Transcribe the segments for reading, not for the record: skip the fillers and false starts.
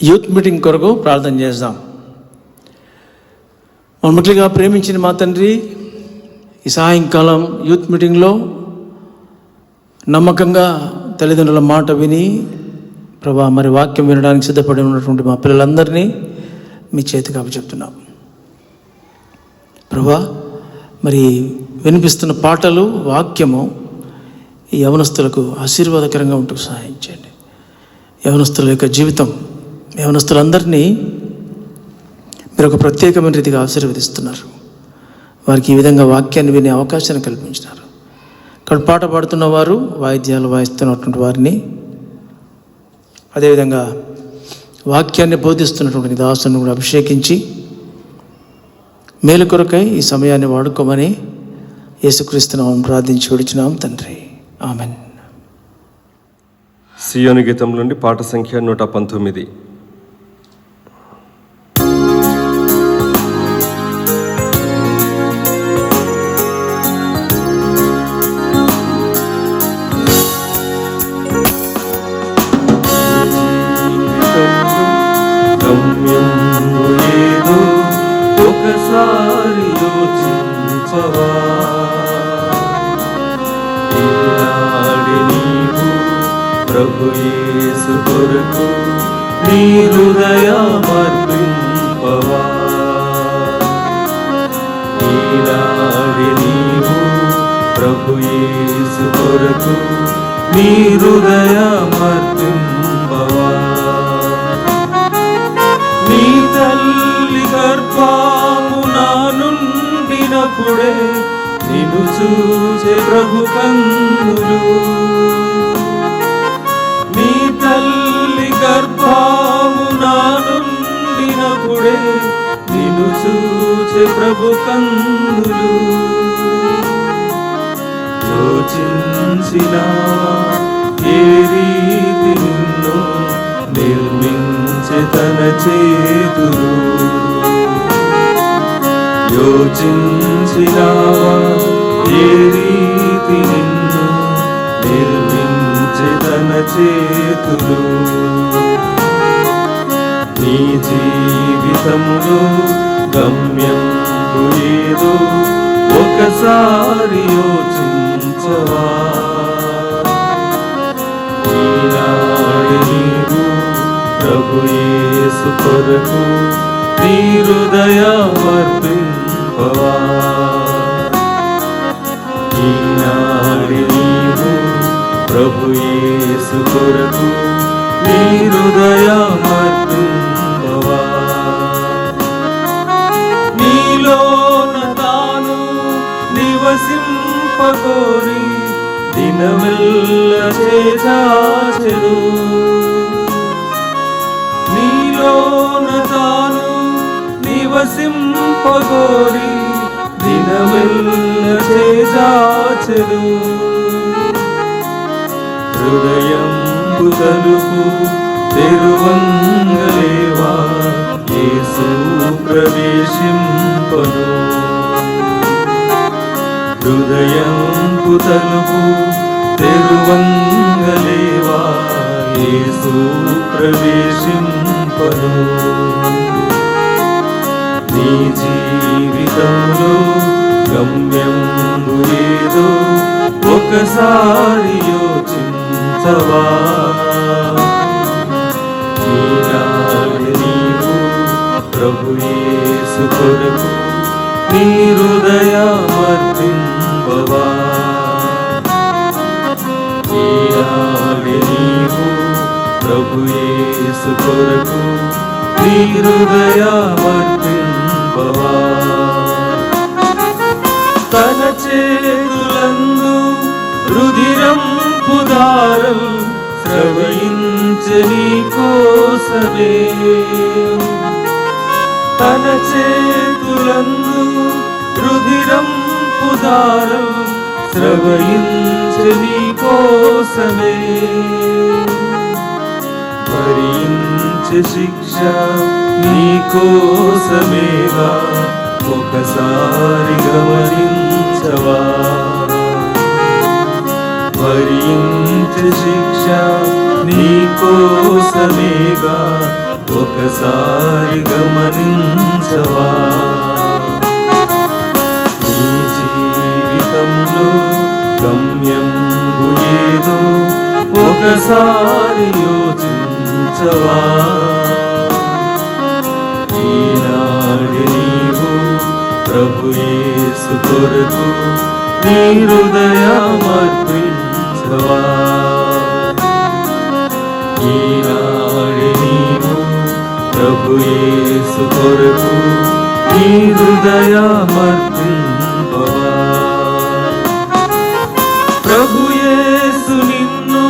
Youth meeting కొరకు ప్రార్థన చేద్దాం. ముఖ్యంగా ప్రేమించిన మా తండ్రి, ఈ సాయంకాలం యూత్ మీటింగ్లో నమ్మకంగా తల్లిదండ్రుల మాట విని ప్రభా మరి వాక్యం వినడానికి సిద్ధపడి ఉన్నటువంటి మా పిల్లలందరినీ మీ చేతికి అప్పచెప్తున్నాం. ప్రభా మరి వినిపిస్తున్న పాటలు, వాక్యము ఈ యవనస్తులకు ఆశీర్వాదకరంగా ఉంటూ సహాయం చేయండి. యవనస్తుల యొక్క జీవితం, యవనస్తులందరినీ మీరు ఒక ప్రత్యేకమైన రీతిగా ఆశీర్వదిస్తున్నారు. వారికి ఈ విధంగా వాక్యాన్ని వినే అవకాశాన్ని కల్పించినారు. ఇక్కడ పాట పాడుతున్న వారు, వాయిద్యాలు వాయిస్తున్నటువంటి వారిని, అదేవిధంగా వాక్యాన్ని బోధిస్తున్నటువంటి దాసుని కూడా అభిషేకించి మేలు కొరకై ఈ సమయాన్ని వాడుకోమని యేసుక్రీస్తునామమున ప్రార్థించి విడిచినాం తండ్రి, ఆమెన్. సియోను గీతం నుండి పాట సంఖ్య 119. ఒకసారి యోచించవా, ఈనాడు నీవు ప్రభు యేసు కొరకు నీ హృదయమర్పింపవా. ఈనాడు నీవు ప్రభు యేసు కొరకు నీ హృదయమర్పింపవా. నీ తల్లి గర్భమున నుండినప్పుడే నిన్ను చూసే ప్రభు కన్నులు. నీ తల్లి గర్భమున నుండినప్పుడే నిన్ను చూసే ప్రభు కన్నులు. యోచించినా ఏ రీతి నిన్ను నిర్మించే తన చేతులు. యోచించినావా ఏ రీతి నిన్ను నిర్మించే తన చేతులు. నీ జీవితంలో గమ్యం ఏదో ఒకసారి యోచించవా. ఈనాడు నీవు ప్రభు యేసు కొరకు నీ హృదయమర్పింపవా. ఈనాడు నీవు ప్రభు యేసు కొరకు నీ హృదయమర్పింపవా. నీలోన తాను నివసింపకోరి దినమెల్ల చేజాచెను. నీలోన తాను నివసింపగోరి దినమెల్ల చేజాచెను. హృదయంబు తలుపు తెరువంగలేవా, యేసు ప్రవేశింపను. హృదయంబు తలుపు తెరువంగలేవా, యేసు ప్రవేశింపను. నీ జీవితంలో గమ్యంబు ఏదో ఒకసారి యోచించవా. ఈనాడు నీవు ప్రభు యేసు కొరకు నీ హృదయమర్పింపవా. ఈనాడు నీవు ప్రభు యేసు కొరకు నీ హృదయమర్పింపవా. తన చేతులందు రుధిరంపు ధారలు స్రవించె నీ కోసమే. తన చేతులందు రుధిరంపు ధారలు స్రవించె నీ కోసమే. భరించే శిక్ష నీ కోసమేగా, ఒకసారి గమనించవా. భరించే శిక్ష నీ కోసమేగా, ఒకసారి గమనించవా? నీ జీవితంలో గమ్యం ఏదో ఒకసారి యోచించవా? ఈనాడు నీవు ప్రభు యేసు కొరకు నీ హృదయమర్పించవా? ఈనాడు నీవు ప్రభు యేసు కొరకు నీ హృదయమర్పించవా? ప్రభు యేసు నిన్ను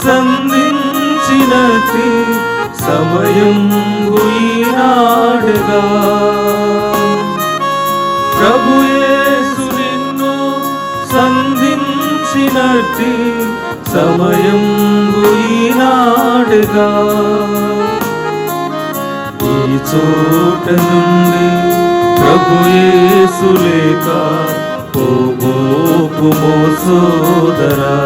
సంధించినట్టి సమయం ఈనాడుగా. ప్రభు యేసు నిన్ను సంధించినట్టి సమయం ఈనాడుగా. ఈ చోట నుండి ప్రభు యేసు లేక పోబోకుమో సోదరా.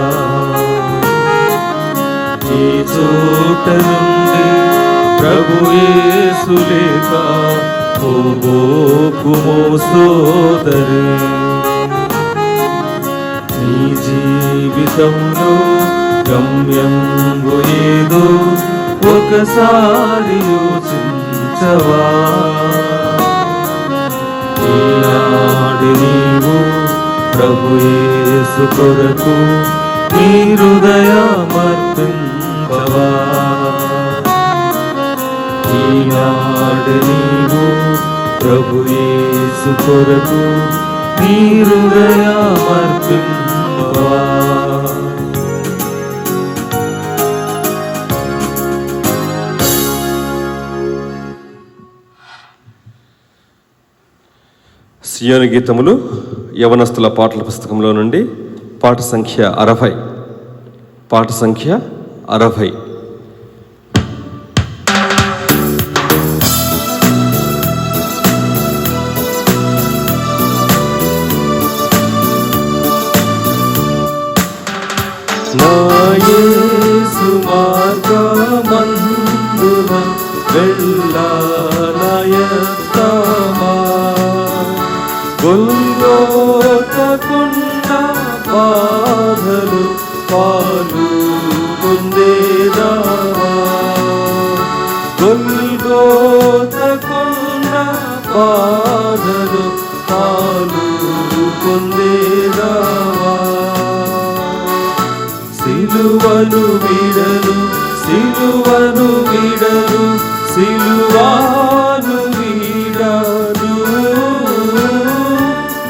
ఈ చోట నుండి ప్రభు యేసు లేక పోబోకుమో సోదరి. నీ జీవితంలో గమ్యం ఏదో ఒకసారి యోచించవా? ఈనాడు నీవు ప్రభు యేసు కొరకు నీ హృదయమర్పించవా? ఈనాడు నీవు ప్రభు యేసు కొరకు నీ హృదయమర్పించవా? సియోను గీతములు యవనస్తుల పాటల పుస్తకంలో నుండి పాట సంఖ్య 60. పాట సంఖ్య 60. నా యేసు మార్గమందున వెళ్ళాలయత్తమా, గొల్గోతకుండ బాధలు పాలు పొందేదావా. గొల్గోతకుండ బాధలు పాలు పొందేదావా. సిలువను విడను సిలువను విడను సిలువాను విడను,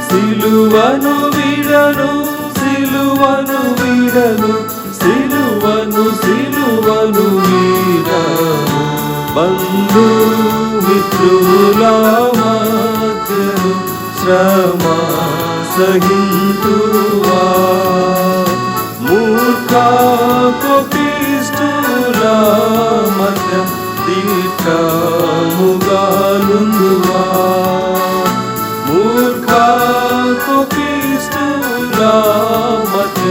సిలువను విడను సిలువను విడను సిలువను సిలువను విడను. బంధు మిత్రుల మధ్యను శ్రమ సహింతువా, మూర్ఖ కోపిష్ఠుల మధ్య దీక్షముగానుందువా. మూర్ఖ కోపిష్ఠుల మధ్య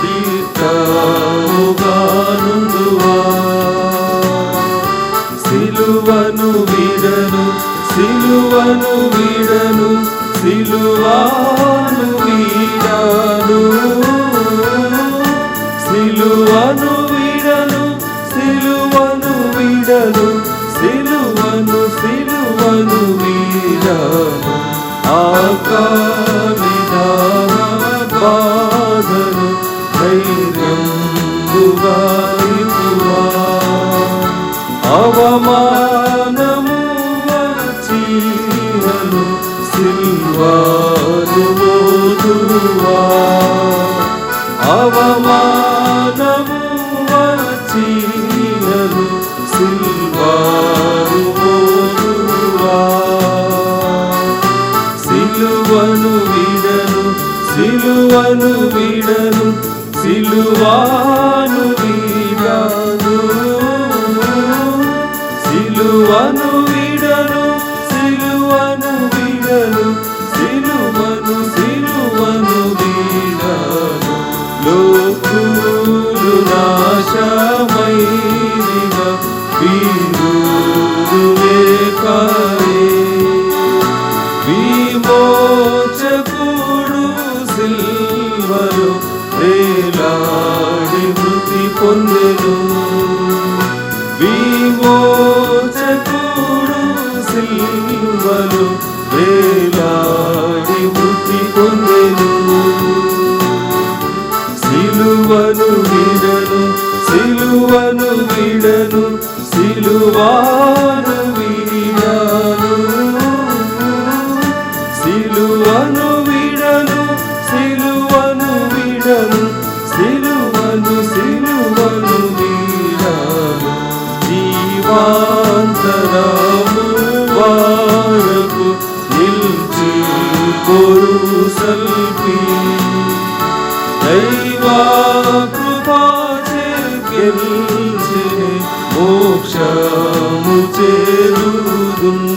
దీక్షముగానుందువా. సిలువను విడను సిలువను విడను సిలువాను విడను, సిలువను విడను సిలువను విడను సిలువను సిలువను విడను. ఆకాలిదా బాధను ధైర్యముగా ఇతువా, అవమానము వచ్చినను సిల్వాను మోదువా. అవమానము వచ్చినను సిల్వాను మోదువా. సిలువను విడను సిలువను విడను సిలువాను విడను, సిలువను విడను సిలువను విడను సిలువను సిలువను విడను. లోకులు నాశమైనగా వీరు వీడను సిలువను వీడను సిలువను వీడను సిలువను వీడను సిలువను సిలువను వీడను జీవాంతరము వరకు నిలిచి కొరుసల్పి దైవా కృపాచే గెలిచి మోక్షము చేరుదున్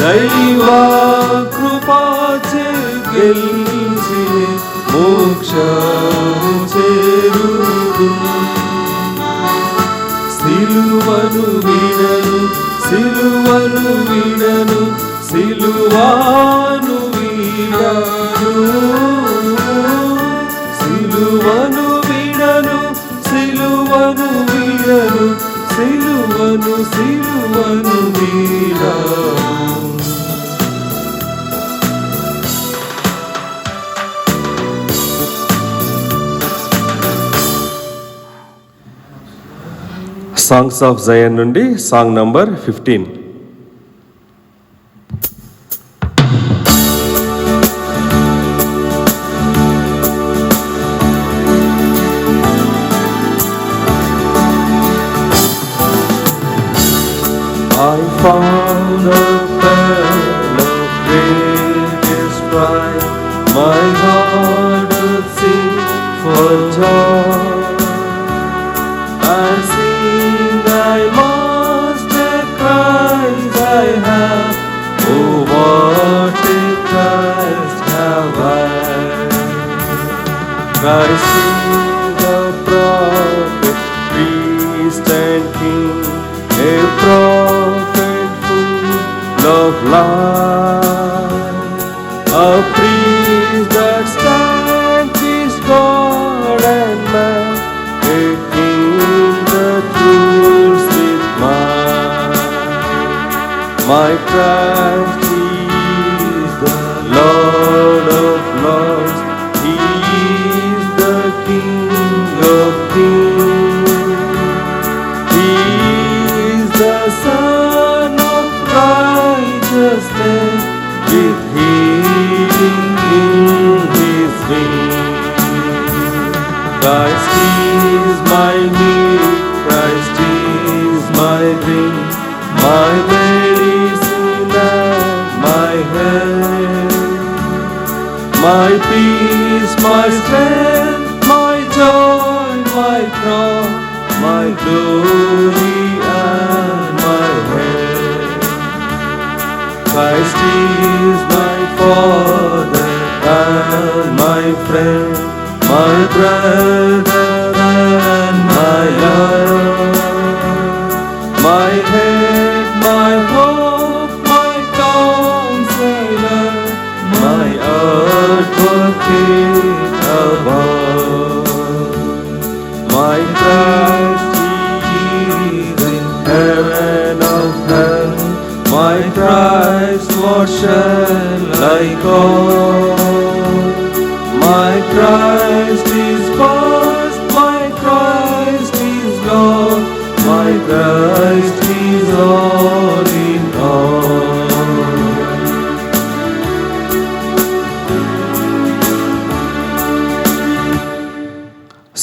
దైవా కృపాచే గెలిచి మోక్షము చేరుదున్ సిలువను వీడను సిలువను వీడను సిలువను వీడను సిలువను వీడను సిలువను వీడను సిలువను సిలువను వీడను సాంగ్స్ ఆఫ్ జయన్ నుండి song number 15. I found a pearl of greatest price, my heart would sing for joy. And sing thy master Christ I have, oh what a Christ have I. Christ is the prophet, priest and king, a prophet full of light, a priest that stands between God and man, a king that rules with might. My Christ, He is the Lord of lords, He is the King of kings, He is the Son of righteousness, with healing in His wings. Christ is my need, Christ is my ring, my medicine and my health, my peace, my strength, my joy, my crown, my glory and my head. Christ is my Father and my friend, my brother and my love, my head, my hope, my counselor, my advocate above. My Christ, He is in heaven of heaven, my Christ, what shall I call? My Christ is first, my Christ is Lord, my Christ is all in all.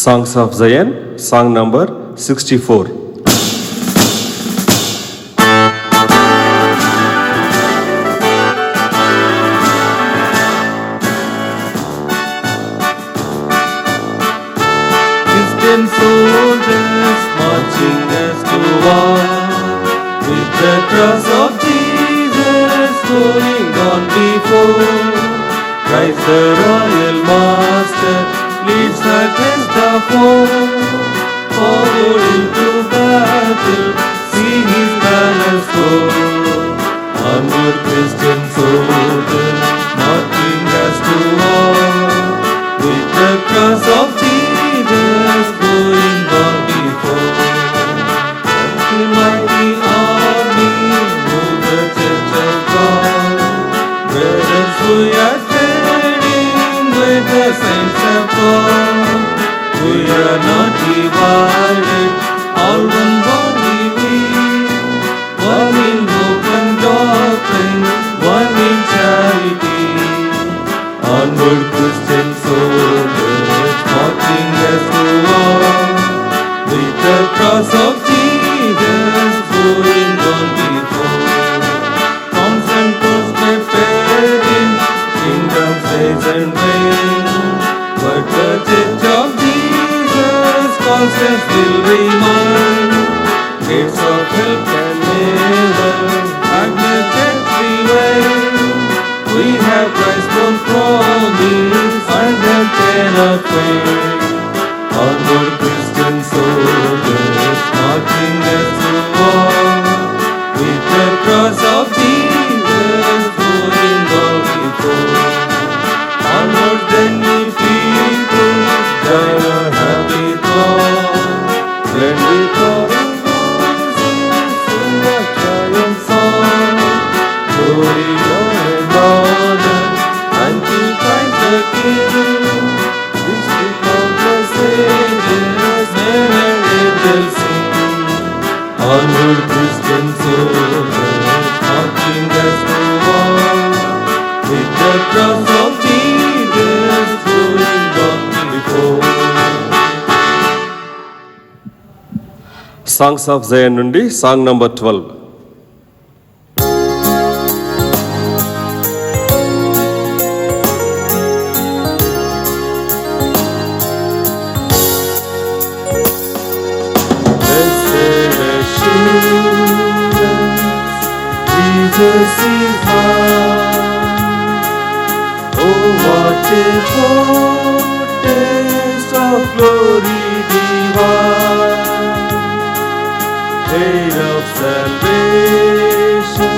Songs of Zion, song number 64. Christian soldiers marching as to war, with the cross of Jesus going on before. Christ the royal master leads against the foe, forward into battle, see His banners soar. Onward Christian soldiers marching as to war, with the cross of Jesus going on before. The mighty army move the church of God, brothers we are standing with the saints of God. We are not divided, all Jesus going on before. Constant prosperity, kingdom's rise and reign. But the church of Jesus constant will remain. Gates of hell can never admit prevail. We have Christ's own promise and that cannot fail. Onward Christian soldiers marching as to war, with the cross of Jesus going on before. Onward then we people join our happy throng, blend with all the voices in the triumph song. Glory, joy and honor unto Christ the King. This become the Savior's never will sing. Onward Christian soldiers marching as to war, with the cross of Jesus going on before. Songs of Jayan నుండి song number 12. Blessed assurance, Jesus is mine. Oh, what a foretaste of glory divine, head of salvation,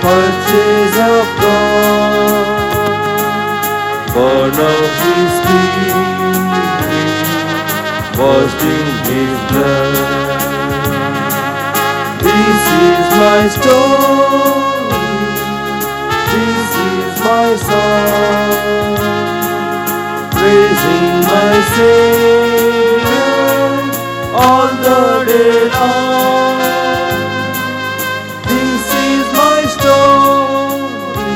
purchase of God, born of His Spirit, washed in His blood. This is my story, this is my song, praising my Savior all the day long. This is my story,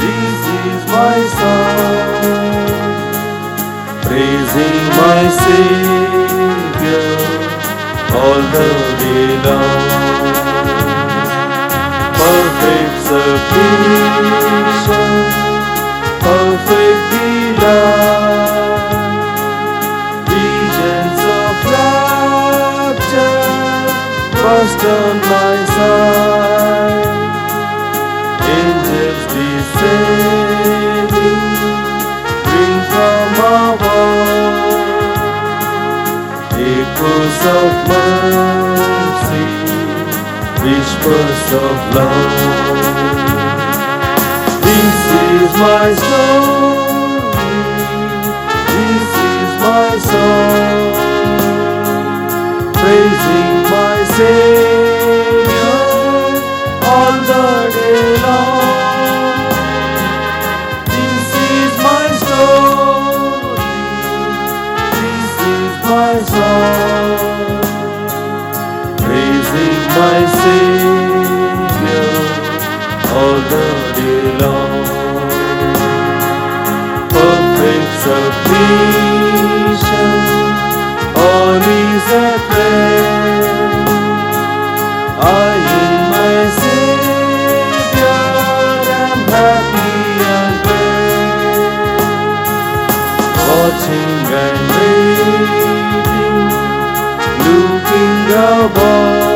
this is my song, praising my Savior all the day long. Perfect submission, perfect delight, visions of rapture burst on my side. Angels descending, bring from above echoes of mercy, whispers of love. This is my story, this is my song, praising my Savior all the day long. This is my story, this is my song, praising my Savior all the day long. Perfect submission, all is at rest. I in my Savior am happy and blessed. Watching and waiting, looking above,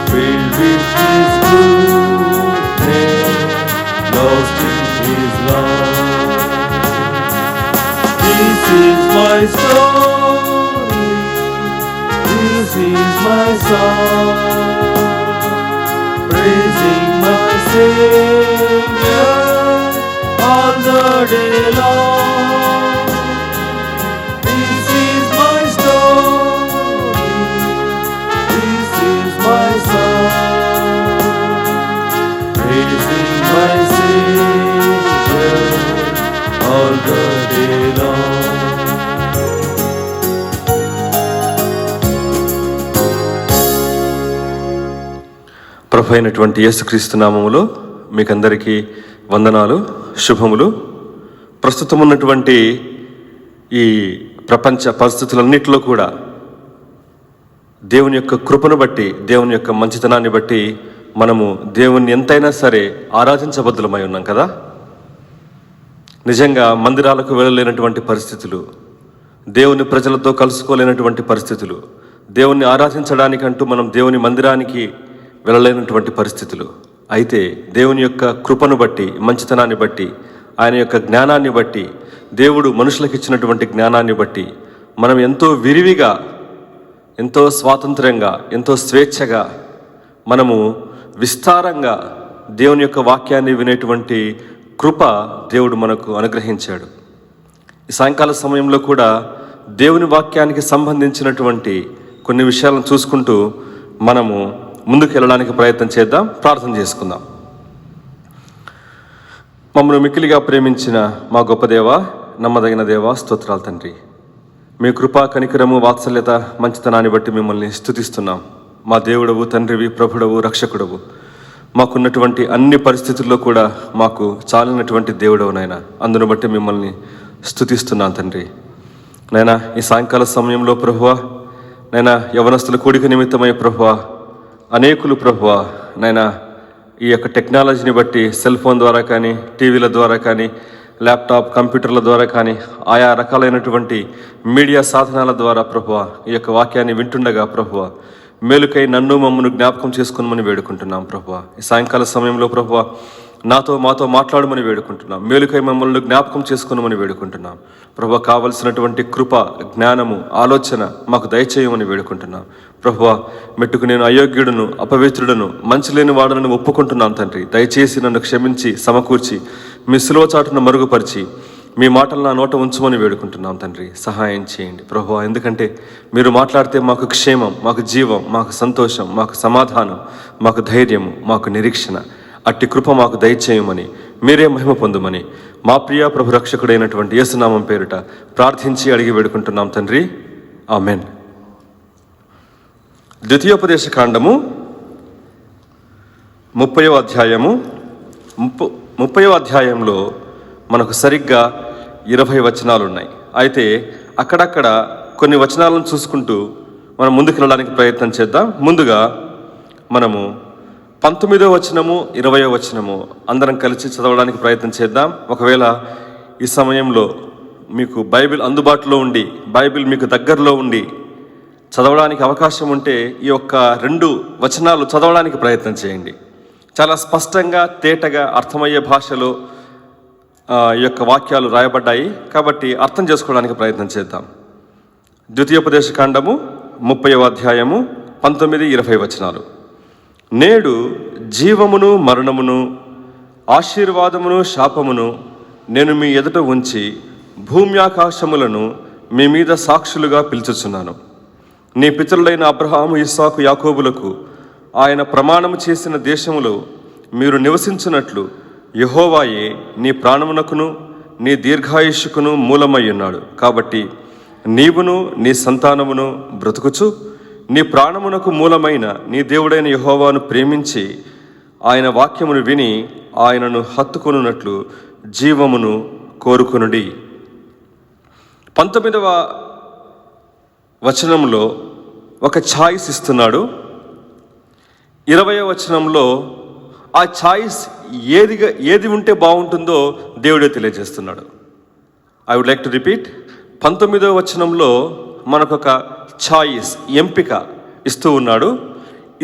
filled with His goodness, lost in His love. This is my story, this is my song, praising my Savior all the day long. This is my story, this is my song, praising my Savior all the day long. ప్రభు అయినటువంటి యేసుక్రీస్తు నామములో మీకందరికీ వందనాలు, శుభములు. ప్రస్తుతం ఉన్నటువంటి ఈ ప్రపంచ పరిస్థితులన్నిటిలో కూడా దేవుని యొక్క కృపను బట్టి, దేవుని యొక్క మంచితనాన్ని బట్టి మనము దేవుణ్ణి ఎంతైనా సరే ఆరాధించబద్దులమై ఉన్నాం కదా. నిజంగా మందిరాలకు వెళ్ళలేనటువంటి పరిస్థితులు, దేవుని ప్రజలతో కలుసుకోలేనటువంటి పరిస్థితులు, దేవుణ్ణి ఆరాధించడానికంటూ మనం దేవుని మందిరానికి వెళ్ళలేనటువంటి పరిస్థితులు. అయితే దేవుని యొక్క కృపను బట్టి, మంచితనాన్ని బట్టి, ఆయన యొక్క జ్ఞానాన్ని బట్టి, దేవుడు మనుషులకు ఇచ్చినటువంటి జ్ఞానాన్ని బట్టి మనం ఎంతో విరివిగా, ఎంతో స్వాతంత్ర్యంగా, ఎంతో స్వేచ్ఛగా, మనము విస్తారంగా దేవుని యొక్క వాక్యాన్ని వినేటువంటి కృప దేవుడు మనకు అనుగ్రహించాడు. ఈ సాయంకాల సమయంలో కూడా దేవుని వాక్యానికి సంబంధించినటువంటి కొన్ని విషయాలను చూసుకుంటూ మనము ముందుకు వెళ్ళడానికి ప్రయత్నం చేద్దాం. ప్రార్థన చేసుకుందాం. మమ్మల్ని మిక్కిలిగా ప్రేమించిన మా గొప్ప దేవ, నమ్మదగిన దేవ, స్తోత్రాలు తండ్రి. మీ కృపా, కనికరము, వాత్సల్యత, మంచితనాన్ని బట్టి మిమ్మల్ని స్తుతిస్తున్నాం. మా దేవుడవు, తండ్రివి, ప్రభుడవు, రక్షకుడవు. మాకున్నటువంటి అన్ని పరిస్థితుల్లో కూడా మాకు చాలినటువంటి దేవుడవు నాయన. అందును బట్టి మిమ్మల్ని స్తుతిస్తున్నాను తండ్రి. నైనా ఈ సాయంకాల సమయంలో ప్రభువా, నైనా యవనస్తుల కూడిక నిమిత్తమై ప్రభువా, అనేకులు ప్రభువా నైనా ఈ యొక్క టెక్నాలజీని బట్టి సెల్ ఫోన్ ద్వారా కానీ, టీవీల ద్వారా కానీ, ల్యాప్టాప్, కంప్యూటర్ల ద్వారా కానీ, ఆయా రకాలైనటువంటి మీడియా సాధనాల ద్వారా ప్రభువా ఈ యొక్క వాక్యాన్ని వింటుండగా ప్రభువా మేలుకై నన్ను మమ్మను జ్ఞాపకం చేసుకున్నామని వేడుకుంటున్నాం ప్రభువా. ఈ సాయంకాల సమయంలో ప్రభువా మాతో మాట్లాడమని వేడుకుంటున్నాం. మేలుకై మమ్మల్ని జ్ఞాపకం చేసుకున్నామని వేడుకుంటున్నాం ప్రభువా. కావలసినటువంటి కృప, జ్ఞానము, ఆలోచన మాకు దయచేయమని వేడుకుంటున్నాం ప్రభువా. మెట్టుకు నేను అయోగ్యుడును, అపవిత్రుడును, మంచి లేని వాడునని ఒప్పుకుంటున్నాను తండ్రి. దయచేసి నన్ను క్షమించి సమకూర్చి మీ సిలువ చాటును మరుగుపరిచి మీ మాటలు నా నోట ఉంచమని వేడుకుంటున్నాం తండ్రి. సహాయం చేయండి ప్రభువా. ఎందుకంటే మీరు మాట్లాడితే మాకు క్షేమం, మాకు జీవం, మాకు సంతోషం, మాకు సమాధానం, మాకు ధైర్యము, మాకు నిరీక్షణ. అట్టి కృప మాకు దయచేయమని, మీరే మహిమ పొందుమని మా ప్రియ ప్రభు రక్షకుడైనటువంటి యేసునామం పేరిట ప్రార్థించి అడిగి వేడుకుంటున్నాం తండ్రి. ఆమెన్. ద్వితీయోపదేశ కాండము 30వ అధ్యాయము. 30వ అధ్యాయంలో మనకు సరిగ్గా 20 వచనాలు ఉన్నాయి. అయితే అక్కడక్కడ కొన్ని వచనాలను చూసుకుంటూ మనం ముందుకు వెళ్ళడానికి ప్రయత్నం చేద్దాం. ముందుగా మనము 19వ వచనము, 20వ వచనము అందరం కలిసి చదవడానికి ప్రయత్నం చేద్దాం. ఒకవేళ ఈ సమయంలో మీకు బైబిల్ అందుబాటులో ఉండి, బైబిల్ మీకు దగ్గరలో ఉండి చదవడానికి అవకాశం ఉంటే ఈ యొక్క 2 వచనాలు చదవడానికి ప్రయత్నం చేయండి. చాలా స్పష్టంగా, తేటగా, అర్థమయ్యే భాషలో ఈ యొక్క వాక్యాలు రాయబడ్డాయి కాబట్టి అర్థం చేసుకోవడానికి ప్రయత్నం చేద్దాం. ద్వితీయోపదేశ కాండము 30వ అధ్యాయము 19, 20 వచనాలు. నేడు జీవమును, మరణమును, ఆశీర్వాదమును, శాపమును నేను మీ ఎదుట ఉంచి భూమ్యాకాశములను మీ మీద సాక్షులుగా పిలుచుచున్నాను. నీ పితరులైన అబ్రహాము, ఇస్సాకు, యాకోబులకు ఆయన ప్రమాణము చేసిన దేశములో మీరు నివసించినట్లు యెహోవాయే నీ ప్రాణమునకును నీ దీర్ఘాయుష్కును మూలమై ఉన్నాడు. కాబట్టి నీవును నీ సంతానమును బ్రతుకుచు నీ ప్రాణమునకు మూలమైన నీ దేవుడైన యెహోవాను ప్రేమించి ఆయన వాక్యమును విని ఆయనను హత్తుకొనున్నట్లు జీవమును కోరుకొనుడి. 19వ వచనంలో ఒక ఛాయిస్ ఇస్తున్నాడు. 20వ వచనంలో ఆ ఛాయిస్ ఏది ఉంటే బాగుంటుందో దేవుడే తెలియజేస్తున్నాడు. I would like to repeat. 19వ వచనంలో మనకొక ఛాయిస్, ఎంపిక ఇస్తూ ఉన్నాడు.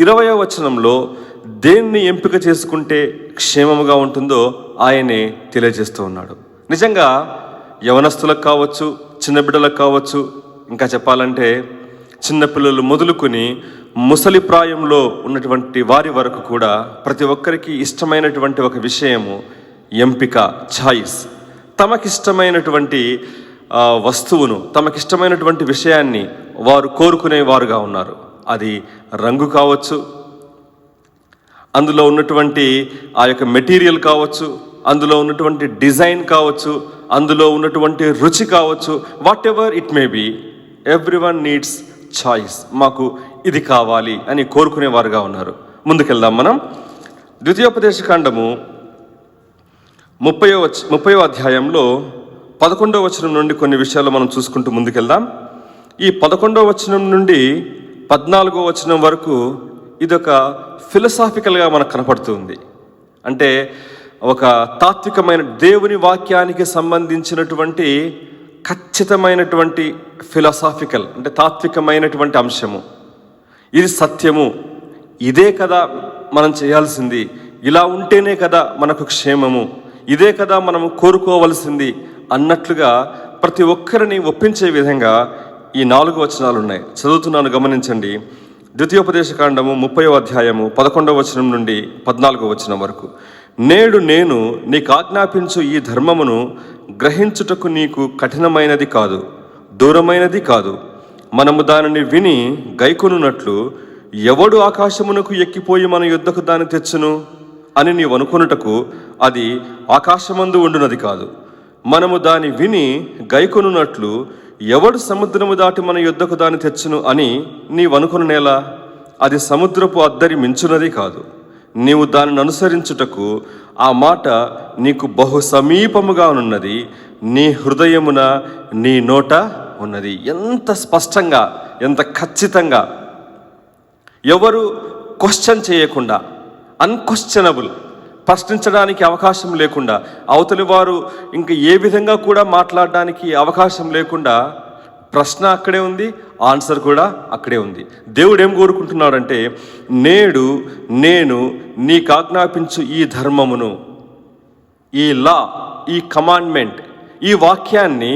20వ వచనంలో దేన్ని ఎంపిక చేసుకుంటే క్షేమముగా ఉంటుందో ఆయనే తెలియజేస్తూ ఉన్నాడు. నిజంగా యవనస్తులకు కావచ్చు, చిన్న బిడ్డలకు కావచ్చు, ఇంకా చెప్పాలంటే చిన్నపిల్లలు మొదలుకొని ముసలి ప్రాయంలో ఉన్నటువంటి వారి వరకు కూడా ప్రతి ఒక్కరికి ఇష్టమైనటువంటి ఒక విషయము ఎంపిక, ఛాయిస్. తమకిష్టమైనటువంటి వస్తువును, తమకిష్టమైనటువంటి విషయాన్ని వారు కోరుకునేవారుగా ఉన్నారు. అది రంగు కావచ్చు, అందులో ఉన్నటువంటి ఆ యొక్క మెటీరియల్ కావచ్చు, అందులో ఉన్నటువంటి డిజైన్ కావచ్చు, అందులో ఉన్నటువంటి రుచి కావచ్చు, what ever it may be, everyone needs choice. మాకు ఇది కావాలి అని కోరుకునేవారుగా ఉన్నారు. ముందుకెళ్దాం మనం. ద్వితీయోపదేశ కాండము 30వ అధ్యాయంలో 11వ వచనం నుండి కొన్ని విషయాలు మనం చూసుకుంటూ ముందుకెళ్దాం. ఈ 11వ వచనం నుండి 14వ వచనం వరకు ఇదొక ఫిలసాఫికల్గా మనకు కనపడుతుంది. అంటే ఒక తాత్వికమైన దేవుని వాక్యానికి సంబంధించినటువంటి ఖచ్చితమైనటువంటి ఫిలసాఫికల్, అంటే తాత్వికమైనటువంటి అంశము. ఇది సత్యము, ఇదే కదా మనం చేయాల్సింది, ఇలా ఉంటేనే కదా మనకు క్షేమము, ఇదే కదా మనము కోరుకోవలసింది అన్నట్లుగా ప్రతి ఒక్కరిని ఒప్పించే విధంగా ఈ 4 వచనాలు ఉన్నాయి. చదువుతున్నాను, గమనించండి. ద్వితీయోపదేశకాండము 30వ అధ్యాయము 11వ వచనం నుండి 14వ వచనం వరకు. నేడు నేను నీకు ఆజ్ఞాపించు ఈ ధర్మమును గ్రహించుటకు నీకు కఠినమైనది కాదు, దూరమైనది కాదు. మనము దానిని విని గైకొనున్నట్లు ఎవడు ఆకాశమునకు ఎక్కిపోయి మన యుద్ధకు దాన్ని తెచ్చును అని నీవు అనుకొనుటకు అది ఆకాశమందు ఉండునది కాదు. మనము దాని విని గైకొనున్నట్లు ఎవడు సముద్రము దాటి మన యుద్ధకు దాన్ని తెచ్చును అని నీవు అనుకొనునేలా అది సముద్రపు అద్దరి మించునది కాదు. నీవు దానిని అనుసరించుటకు ఆ మాట నీకు బహు సమీపముగా ఉన్నది, నీ హృదయమున నీ నోట ఉన్నది. ఎంత స్పష్టంగా, ఎంత ఖచ్చితంగా, ఎవరు క్వశ్చన్ చేయకుండా, అన్క్వశ్చనబుల్, ప్రశ్నించడానికి అవకాశం లేకుండా, అవతలి వారు ఇంక ఏ విధంగా కూడా మాట్లాడడానికి అవకాశం లేకుండా ప్రశ్న అక్కడే ఉంది, ఆన్సర్ కూడా అక్కడే ఉంది. దేవుడు ఏం కోరుకుంటున్నాడంటే, నేడు నేను నీకు ఆజ్ఞాపించు ఈ ధర్మమును, ఈ లా, ఈ కమాండ్మెంట్, ఈ వాక్యాన్ని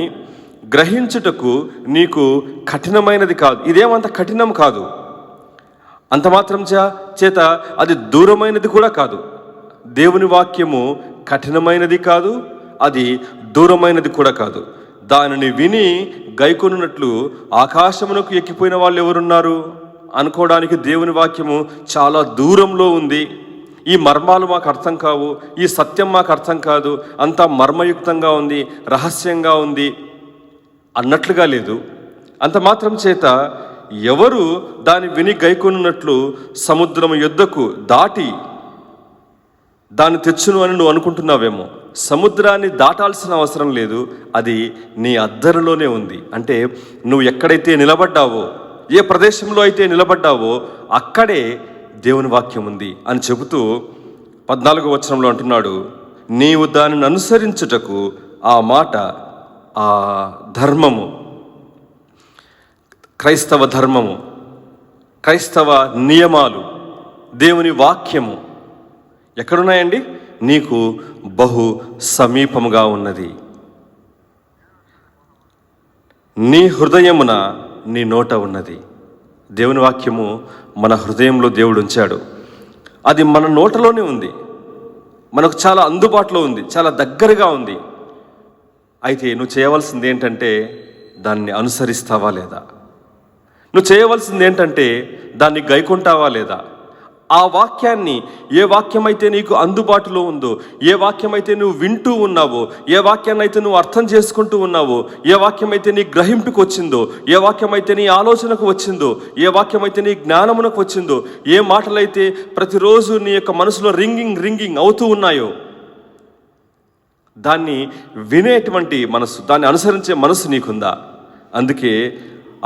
గ్రహించుటకు నీకు కఠినమైనది కాదు. ఇదేమంత కఠినం కాదు, అంత మాత్రం చేత అది దూరమైనది కూడా కాదు. దేవుని వాక్యము కఠినమైనది కాదు, అది దూరమైనది కూడా కాదు. దానిని విని గైకొనున్నట్లు ఆకాశమునకు ఎక్కిపోయిన వాళ్ళు ఎవరున్నారు అనుకోవడానికి దేవుని వాక్యము చాలా దూరంలో ఉంది. ఈ మర్మాలు మాకు అర్థం కావు, ఈ సత్యం మాకు అర్థం కాదు, అంతా మర్మయుక్తంగా ఉంది, రహస్యంగా ఉంది అన్నట్లుగా లేదు. అంత మాత్రం చేత ఎవరు దాన్ని విని గైకొనున్నట్లు సముద్రము యుద్ధకు దాటి దాన్ని తెచ్చును అని నువ్వు అనుకుంటున్నావేమో. సముద్రాన్ని దాటాల్సిన అవసరం లేదు, అది నీ అద్దరిలోనే ఉంది. అంటే నువ్వు ఎక్కడైతే నిలబడ్డావో, ఏ ప్రదేశంలో అయితే నిలబడ్డావో అక్కడే దేవుని వాక్యం ఉంది అని చెబుతూ 14వ వచనంలో అంటున్నాడు, నీవు దానిని అనుసరించుటకు ఆ మాట, ఆ ధర్మము, క్రైస్తవ ధర్మము, క్రైస్తవ నియమాలు, దేవుని వాక్యము ఎక్కడున్నాయండి? నీకు బహు సమీపముగా ఉన్నది, నీ హృదయమున నీ నోట ఉన్నది. దేవుని వాక్యము మన హృదయంలో దేవుడు ఉంచాడు, అది మన నోటలోనే ఉంది, మనకు చాలా అందుబాటులో ఉంది, చాలా దగ్గరగా ఉంది. అయితే నువ్వు చేయవలసింది ఏంటంటే దాన్ని అనుసరిస్తావా లేదా? నువ్వు చేయవలసింది ఏంటంటే దాన్ని గైకొంటావా లేదా? ఆ వాక్యాన్ని, ఏ వాక్యమైతే నీకు అందుబాటులో ఉందో, ఏ వాక్యమైతే నువ్వు వింటూ ఉన్నావో, ఏ వాక్యాన్ని అయితే నువ్వు అర్థం చేసుకుంటూ ఉన్నావో, ఏ వాక్యమైతే నీ గ్రహింపుకి వచ్చిందో, ఏ వాక్యమైతే నీ ఆలోచనకు వచ్చిందో, ఏ వాక్యమైతే నీ జ్ఞానమునకు వచ్చిందో, ఏ మాటలైతే ప్రతిరోజు నీ యొక్క మనసులో రింగింగ్ అవుతూ ఉన్నాయో, దాన్ని వినేటువంటి మనసు, దాన్ని అనుసరించే మనసు నీకుందా? అందుకే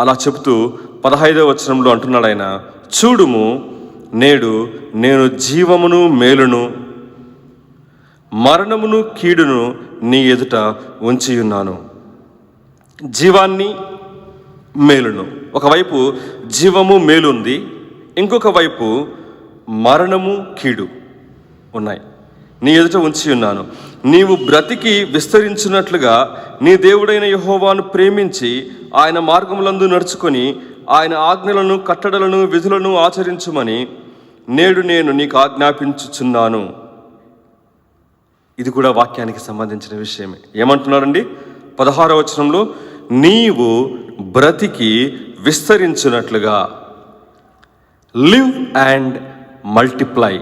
అలా చెబుతూ 15వ వచనంలో అంటున్నాడు ఆయన, చూడుము నేడు నేను జీవమును మేలును మరణమును కీడును నీ ఎదుట ఉంచి ఉన్నాను. జీవాన్ని, మేలును, ఒకవైపు జీవము మేలు ఉంది, ఇంకొక వైపు మరణము కీడు ఉన్నాయి, నీ ఎదుట ఉంచి ఉన్నాను. నీవు బ్రతికి విస్తరించినట్లుగా నీ దేవుడైన యెహోవాను ప్రేమించి ఆయన మార్గములందు నడుచుకొని ఆయన ఆజ్ఞలను, కట్టడలను, విధులను ఆచరించుమని నేడు నేను నీకు ఆజ్ఞాపించుచున్నాను. ఇది కూడా వాక్యానికి సంబంధించిన విషయమే. ఏమంటున్నాడండి 16వ వచనంలో, నీవు బ్రతికి విస్తరించినట్లుగా, live and multiply.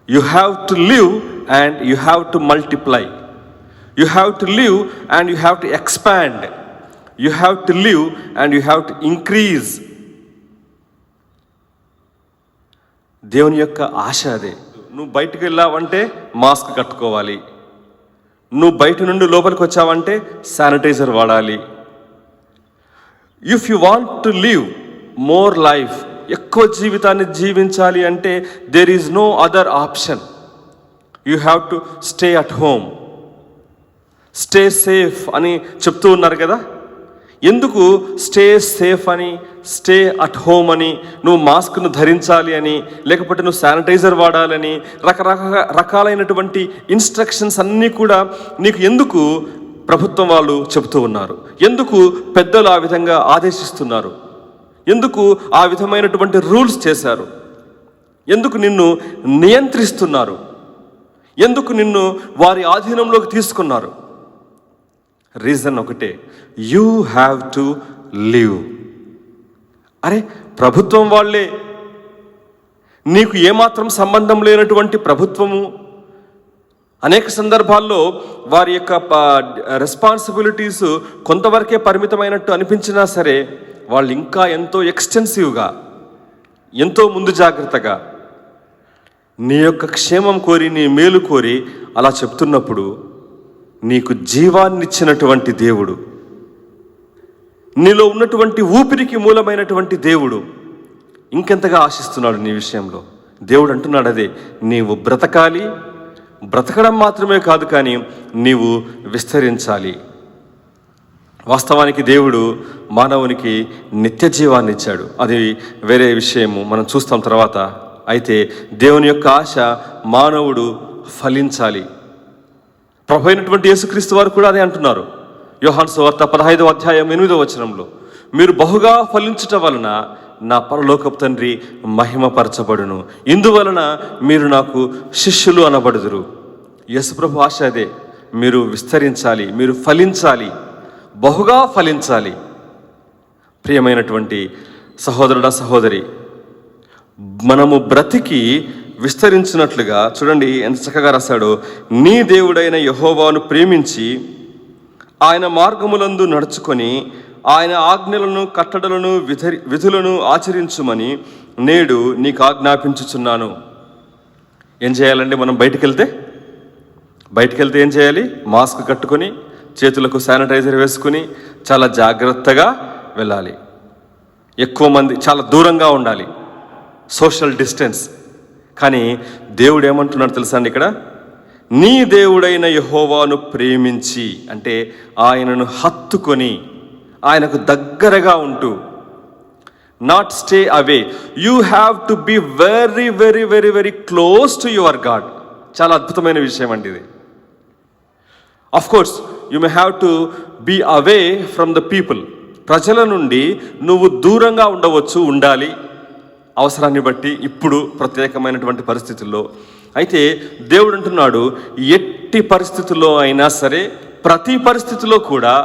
You have to live and you have to multiply. You have to live and you have to expand. You have to live and you have to increase. దేవుని యొక్క ఆశ అదే. నువ్వు బయటకు వెళ్ళావంటే మాస్క్ కట్టుకోవాలి, నువ్వు బయట నుండి లోపలికి వచ్చావంటే శానిటైజర్ వాడాలి. If you want to live more life, ఎక్కువ జీవితాన్ని జీవించాలి అంటే there is no other option. You have to stay at home, stay safe అని చెప్తూ ఉన్నారు కదా. ఎందుకు స్టే సేఫ్ అని, స్టే అట్ హోమ్ అని, నువ్వు మాస్క్ను ధరించాలి అని, లేకపోతే నువ్వు శానిటైజర్ వాడాలని, రకాలైనటువంటి ఇన్స్ట్రక్షన్స్ అన్నీ కూడా నీకు ఎందుకు ప్రభుత్వం వాళ్ళు చెబుతూ ఉన్నారు? ఎందుకు పెద్దలు ఆ విధంగా ఆదేశిస్తున్నారు? ఎందుకు ఆ విధమైనటువంటి రూల్స్ చేశారు? ఎందుకు నిన్ను నియంత్రిస్తున్నారు? ఎందుకు నిన్ను వారి ఆధీనంలోకి తీసుకున్నారు? రీజన్ ఒకటే, యూ హ్యావ్ టు లివ్. అరే ప్రభుత్వం వాళ్ళే, నీకు ఏమాత్రం సంబంధం లేనటువంటి ప్రభుత్వము అనేక సందర్భాల్లో వారి యొక్క రెస్పాన్సిబిలిటీస్ కొంతవరకే పరిమితమైనట్టు అనిపించినా సరే, వాళ్ళు ఇంకా ఎంతో ఎక్స్టెన్సివ్గా, ఎంతో ముందు జాగ్రత్తగా నీ యొక్క క్షేమం కోరి, నీ మేలు కోరి అలా చెప్తున్నప్పుడు, నీకు జీవాన్నిచ్చినటువంటి దేవుడు, నీలో ఉన్నటువంటి ఊపిరికి మూలమైనటువంటి దేవుడు ఇంకెంతగా ఆశిస్తున్నాడు నీ విషయంలో. దేవుడు అంటున్నాడు అదే, నీవు బ్రతకాలి, బ్రతకడం మాత్రమే కాదు కానీ నీవు విస్తరించాలి. వాస్తవానికి దేవుడు మానవునికి నిత్య జీవాన్ని ఇచ్చాడు, అది వేరే విషయము, మనం చూస్తాం తర్వాత. అయితే దేవుని యొక్క ఆశ మానవుడు ఫలించాలి. ప్రభు అయినటువంటి యేసుక్రీస్తు వారు కూడా అదే అంటున్నారు. యోహాను సువార్త 15వ అధ్యాయం 8వ వచనంలో, మీరు బహుగా ఫలించుట వలన నా పరలోకపు తండ్రి మహిమపరచబడును, ఇందువలన మీరు నాకు శిష్యులు అనబడుదురు. యేసుప్రభు ఆశ అదే, మీరు విస్తరించాలి, మీరు ఫలించాలి, బహుగా ఫలించాలి. ప్రియమైనటువంటి సహోదరుడా, సహోదరి, మనము బ్రతికి విస్తరించినట్లుగా చూడండి ఎంత చక్కగా రాశాడో. నీ దేవుడైన యెహోవాను ప్రేమించి ఆయన మార్గములందు నడుచుకొని ఆయన ఆజ్ఞలను, కట్టడలను, విధులను ఆచరించుమని నేడు నీకు ఆజ్ఞాపించుచున్నాను. ఏం చేయాలండి? మనం బయటికి వెళ్తే ఏం చేయాలి? మాస్క్ కట్టుకొని, చేతులకు శానిటైజర్ వేసుకుని చాలా జాగ్రత్తగా వెళ్ళాలి. ఎక్కువ మంది, చాలా దూరంగా ఉండాలి, సోషల్ డిస్టెన్స్. కానీ దేవుడు ఏమంటున్నాడు తెలుసా అండి ఇక్కడ? నీ దేవుడైన యెహోవాను ప్రేమించి, అంటే ఆయనను హత్తుకొని, ఆయనకు దగ్గరగా ఉంటూ, not stay away, you have to be very very very very close to your God. చాలా అద్భుతమైన విషయం అండి ఇది. Of course you may have to be away from the people. ప్రజల నుండి నువ్వు దూరంగా ఉండవచ్చు, ఉండాలి అవసరాన్ని బట్టి, ఇప్పుడు ప్రత్యేకమైనటువంటి పరిస్థితుల్లో. అయితే దేవుడు అంటున్నాడు, ఎట్టి పరిస్థితుల్లో అయినా సరే, ప్రతి పరిస్థితిలో కూడా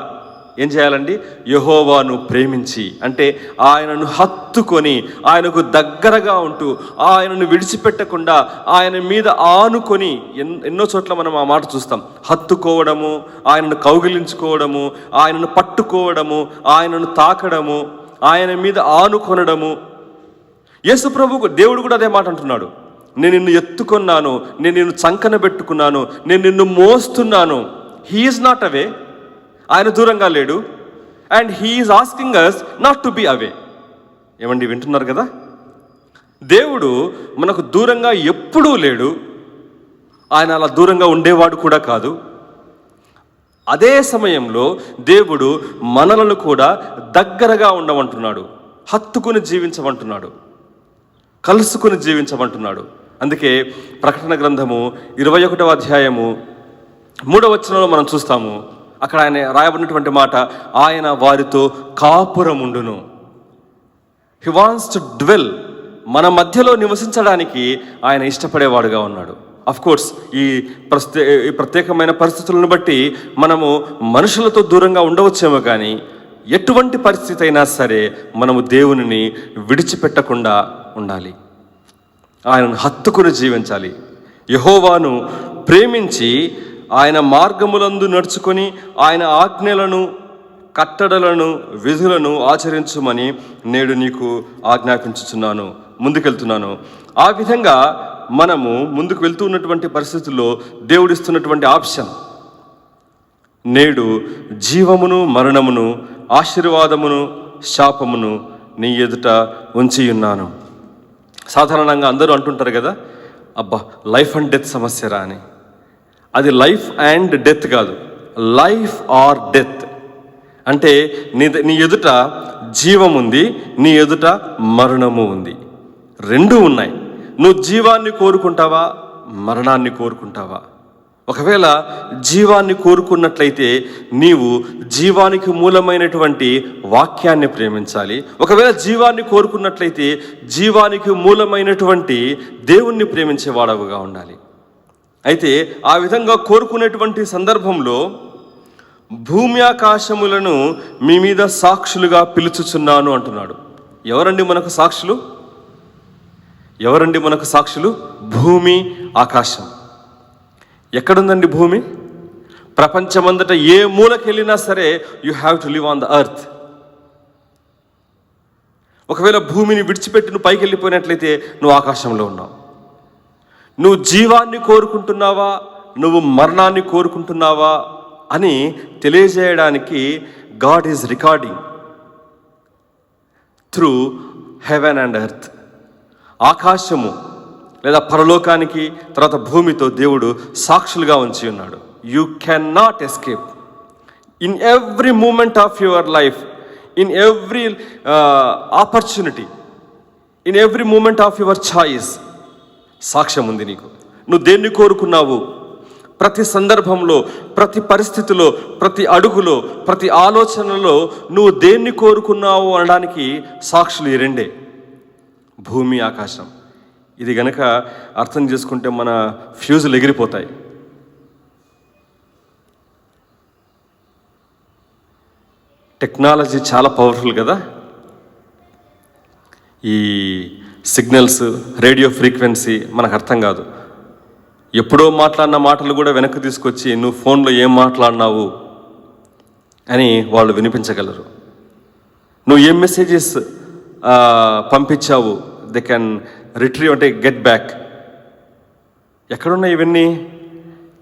ఏం చేయాలండి? యెహోవాను ప్రేమించి, అంటే ఆయనను హత్తుకొని, ఆయనకు దగ్గరగా ఉంటూ, ఆయనను విడిచిపెట్టకుండా, ఆయన మీద ఆనుకొని. ఎన్నో చోట్ల మనం ఆ మాట చూస్తాం, హత్తుకోవడము, ఆయనను కౌగిలించుకోవడము, ఆయనను పట్టుకోవడము, ఆయనను తాకడము, ఆయన మీద ఆనుకొనడము. యేసు ప్రభువు, దేవుడు కూడా అదే మాట అంటున్నాడు. నేను నిన్ను ఎత్తుకొన్నాను, నేను నిన్ను చంకన పెట్టుకున్నాను, నేను నిన్ను మోస్తున్నాను. హీ ఈజ్ నాట్ అవే, ఆయన దూరంగా లేడు. And he is asking us not to be away. ఏమండి, వింటున్నారు కదా? దేవుడు మనకు దూరంగా ఎప్పుడూ లేడు, ఆయన అలా దూరంగా ఉండేవాడు కూడా కాదు. అదే సమయంలో దేవుడు మనలను కూడా దగ్గరగా ఉండమంటున్నాడు, హత్తుకుని జీవించమంటున్నాడు, కలుసుకుని జీవించమంటున్నాడు. అందుకే ప్రకటన గ్రంథము 21వ అధ్యాయము 3వ వచనంలో మనం చూస్తాము. అక్కడ ఆయన రాయబడినటువంటి మాట, ఆయన వారితో కాపురముండును. హీ వాంట్స్ టు డ్వెల్, మన మధ్యలో నివసించడానికి ఆయన ఇష్టపడేవాడుగా ఉన్నాడు. అఫ్ కోర్స్ ఈ ప్రత్యేకమైన పరిస్థితులను బట్టి మనము మనుషులతో దూరంగా ఉండవచ్చేమో, కానీ ఎటువంటి పరిస్థితి అయినా సరే మనము దేవునిని విడిచిపెట్టకుండా ఉండాలి, ఆయనను హత్తుకుని జీవించాలి. యెహోవాను ప్రేమించి ఆయన మార్గములందు నడుచుకొని ఆయన ఆజ్ఞలను, కట్టడలను, విధులను ఆచరించుమని నేడు నీకు ఆజ్ఞాపించుచున్నాను, ముందుకెళ్తున్నాను. ఆ విధంగా మనము ముందుకు వెళ్తూ ఉన్నటువంటి పరిస్థితుల్లో దేవుడిస్తున్నటువంటి ఆప్షన్, నేడు జీవమును, మరణమును, ఆశీర్వాదమును, శాపమును నీ ఎదుట ఉంచి ఉన్నాను. సాధారణంగా అందరూ అంటుంటారు కదా, అబ్బా లైఫ్ అండ్ డెత్ సమస్యరా అని. అది లైఫ్ అండ్ డెత్ కాదు, లైఫ్ ఆర్ డెత్. అంటే నీ ఎదుట జీవం ఉంది, నీ ఎదుట మరణము ఉంది. రెండూ ఉన్నాయి. నువ్వు జీవాన్ని కోరుకుంటావా, మరణాన్ని కోరుకుంటావా? ఒకవేళ జీవాన్ని కోరుకున్నట్లయితే నీవు జీవానికి మూలమైనటువంటి వాక్యాన్ని ప్రేమించాలి. ఒకవేళ జీవాన్ని కోరుకున్నట్లయితే జీవానికి మూలమైనటువంటి దేవుణ్ణి ప్రేమించేవాడవుగా ఉండాలి. అయితే ఆ విధంగా కోరుకునేటువంటి సందర్భంలో భూమి ఆకాశములను మీ మీద సాక్షులుగా పిలుచుచున్నాను అంటున్నాడు. ఎవరండి మనకు సాక్షులు? ఎవరండి మనకు సాక్షులు? భూమి, ఆకాశం. ఎక్కడుందండి భూమి? ప్రపంచమంతటా ఏ మూలకెళ్ళినా సరే you have to live on the earth. ఒకవేళ భూమిని విడిచిపెట్టి నువ్వు పైకి వెళ్ళిపోయినట్లయితే నువ్వు ఆకాశంలో ఉన్నావు. నువ్వు జీవాన్ని కోరుకుంటున్నావా, నువ్వు మరణాన్ని కోరుకుంటున్నావా అని తెలియజేయడానికి God is recording through heaven and earth. ఆకాశము లేదా పరలోకానికి, తర్వాత భూమితో దేవుడు సాక్షులుగా ఉంచి ఉన్నాడు. You can not escape. In every moment of your life, in every opportunity, in every moment of your choice సాక్ష్యం ఉంది నీకు. నువ్వు దేన్ని కోరుకున్నావు? ప్రతి సందర్భంలో, ప్రతి పరిస్థితిలో, ప్రతి అడుగులో, ప్రతి ఆలోచనలో నువ్వు దేన్ని కోరుకున్నావు అనడానికి సాక్షులు ఈ రెండే, భూమి, ఆకాశం. ఇది గనక అర్థం చేసుకుంటే మన ఫ్యూజులు ఎగిరిపోతాయి. టెక్నాలజీ చాలా పవర్ఫుల్ కదా. ఈ సిగ్నల్స్, రేడియో ఫ్రీక్వెన్సీ మనకు అర్థం కాదు. ఎప్పుడో మాట్లాడిన మాటలు కూడా వెనక్కి తీసుకొచ్చి నువ్వు ఫోన్లో ఏం మాట్లాడినావు అని వాళ్ళు వినిపించగలరు. నువ్వు ఏం మెసేజెస్ పంపించావు, దే కెన్ రిట్రీవ్, అంటే గెట్ బ్యాక్. ఎక్కడున్నాయి ఇవన్నీ?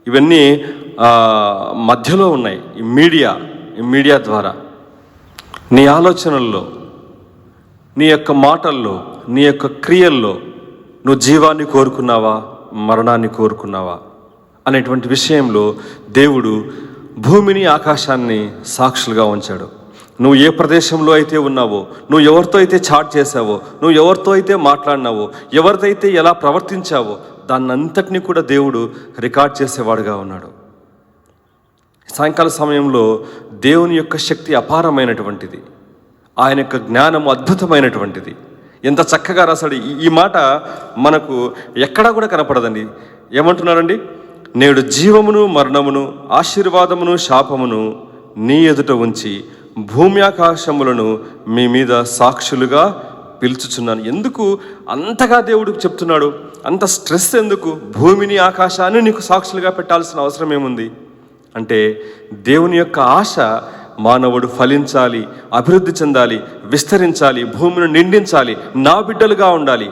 ఇవన్నీ మధ్యలో ఉన్నాయి. ఈ మీడియా ద్వారా నీ ఆలోచనల్లో, నీ యొక్క మాటల్లో, నీ యొక్క క్రియల్లో నువ్వు జీవాన్ని కోరుకున్నావా, మరణాన్ని కోరుకున్నావా అనేటువంటి విషయంలో దేవుడు భూమిని, ఆకాశాన్ని సాక్షులుగా ఉంచాడు. నువ్వు ఏ ప్రదేశంలో అయితే ఉన్నావో, నువ్వు ఎవరితో అయితే చాట్ చేసావో, నువ్వు ఎవరితో అయితే మాట్లాడినావో, ఎవరితో అయితే ఎలా ప్రవర్తించావో దాన్నంతటినీ కూడా దేవుడు రికార్డ్ చేసేవాడుగా ఉన్నాడు. సాయంకాల సమయంలో దేవుని యొక్క శక్తి అపారమైనటువంటిది, ఆయన యొక్క జ్ఞానం అద్భుతమైనటువంటిది. ఎంత చక్కగా రాశాడు. ఈ మాట మనకు ఎక్కడా కూడా కనపడదండి. ఏమంటున్నాడండి? నేడు జీవమును, మరణమును, ఆశీర్వాదమును, శాపమును నీ ఎదుట ఉంచి భూమి, ఆకాశములను మీ మీద సాక్షులుగా పిలుచుచున్నాను. ఎందుకు అంతగా దేవుడికి చెప్తున్నాడు? అంత స్ట్రెస్ ఎందుకు? భూమిని, ఆకాశాన్ని నీకు సాక్షులుగా పెట్టాల్సిన అవసరం ఏముంది అంటే, దేవుని యొక్క ఆశ మానవుడు ఫలించాలి, అభివృద్ధి చెందాలి, విస్తరించాలి, భూమిని నిండించాలి, నా బిడ్డలుగా ఉండాలి.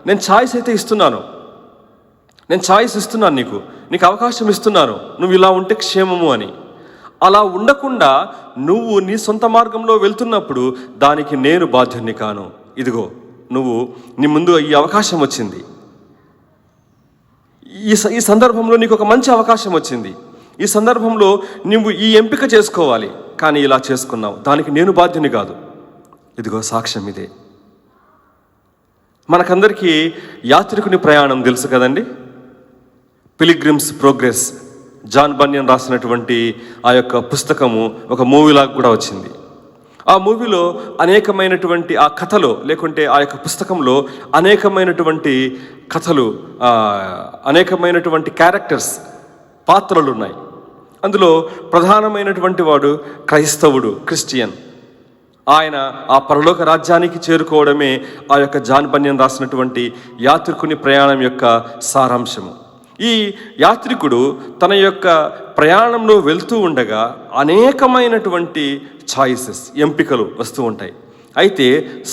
నేను ఛాయిస్ అయితే ఇస్తున్నాను, నేను ఛాయిస్ ఇస్తున్నాను, నీకు అవకాశం ఇస్తున్నాను, నువ్వు ఇలా ఉంటే క్షేమము అని. అలా ఉండకుండా నువ్వు నీ సొంత మార్గంలో వెళ్తున్నప్పుడు దానికి నేను బాధ్యుని కాను. ఇదిగో నీ ముందు ఈ అవకాశం వచ్చింది, ఈ సందర్భంలో నీకు ఒక మంచి అవకాశం వచ్చింది, ఈ సందర్భంలో నువ్వు ఈ ఎంపిక చేసుకోవాలి, కానీ ఇలా చేసుకున్నావు, దానికి నేను బాధ్యుని కాదు. ఇదిగో సాక్ష్యం ఇదే. మనకందరికీ యాత్రికుని ప్రయాణం తెలుసు కదండి. పిలిగ్రిమ్స్ ప్రోగ్రెస్, జాన్ బన్యన్ రాసినటువంటి ఆ యొక్క పుస్తకము ఒక మూవీలాగా కూడా వచ్చింది. ఆ మూవీలో అనేకమైనటువంటి ఆ కథలో, లేకుంటే ఆ యొక్క పుస్తకంలో అనేకమైనటువంటి కథలు, అనేకమైనటువంటి క్యారెక్టర్స్, పాత్రలు ఉన్నాయి. అందులో ప్రధానమైనటువంటి వాడు క్రైస్తవుడు, క్రిస్టియన్. ఆయన ఆ పరలోక రాజ్యానికి చేరుకోవడమే ఆ యొక్క జాన్ బన్యన్ రాసినటువంటి యాత్రికుని ప్రయాణం యొక్క సారాంశము. ఈ యాత్రికుడు తన యొక్క ప్రయాణంలో వెళ్తూ ఉండగా అనేకమైనటువంటి ఛాయిసెస్, ఎంపికలు వస్తూ ఉంటాయి. అయితే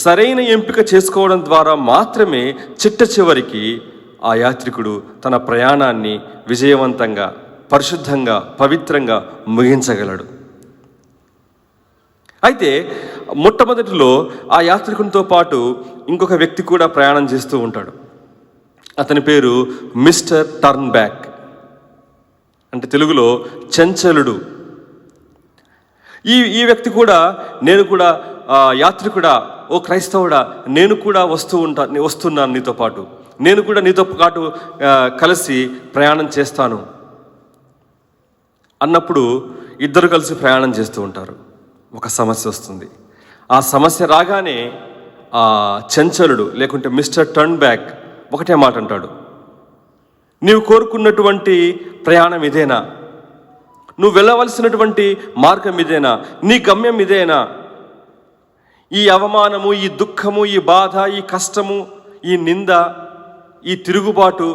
సరైన ఎంపిక చేసుకోవడం ద్వారా మాత్రమే చిట్ట చివరికి ఆ యాత్రికుడు తన ప్రయాణాన్ని విజయవంతంగా, పరిశుద్ధంగా, పవిత్రంగా ముగించగలడు. అయితే మొట్టమొదటిలో ఆ యాత్రికునితో పాటు ఇంకొక వ్యక్తి కూడా ప్రయాణం చేస్తూ ఉంటాడు. అతని పేరు మిస్టర్ టర్న్ బ్యాక్, అంటే తెలుగులో చంచలుడు. ఈ వ్యక్తి కూడా, నేను కూడా యాత్రికుడా, ఓ క్రైస్తవుడా, నేను కూడా వస్తున్నాను నీతో పాటు, నేను కూడా నీతో పాటు కలిసి ప్రయాణం చేస్తాను అన్నప్పుడు ఇద్దరు కలిసి ప్రయాణం చేస్తూ ఉంటారు. ఒక సమస్య వస్తుంది. ఆ సమస్య రాగానే ఆ చంచలుడు లేకుంటే మిస్టర్ టర్న్ బ్యాక్ ఒకటే మాట అంటాడు, నీవు కోరుకున్నటువంటి ప్రయాణం ఇదేనా? నువ్వు వెళ్ళవలసినటువంటి మార్గం ఇదేనా? నీ గమ్యం ఇదేనా? ఈ అవమానము, ఈ దుఃఖము, ఈ బాధ, ఈ కష్టము, ఈ నింద, ఈ తిరుగుబాటు,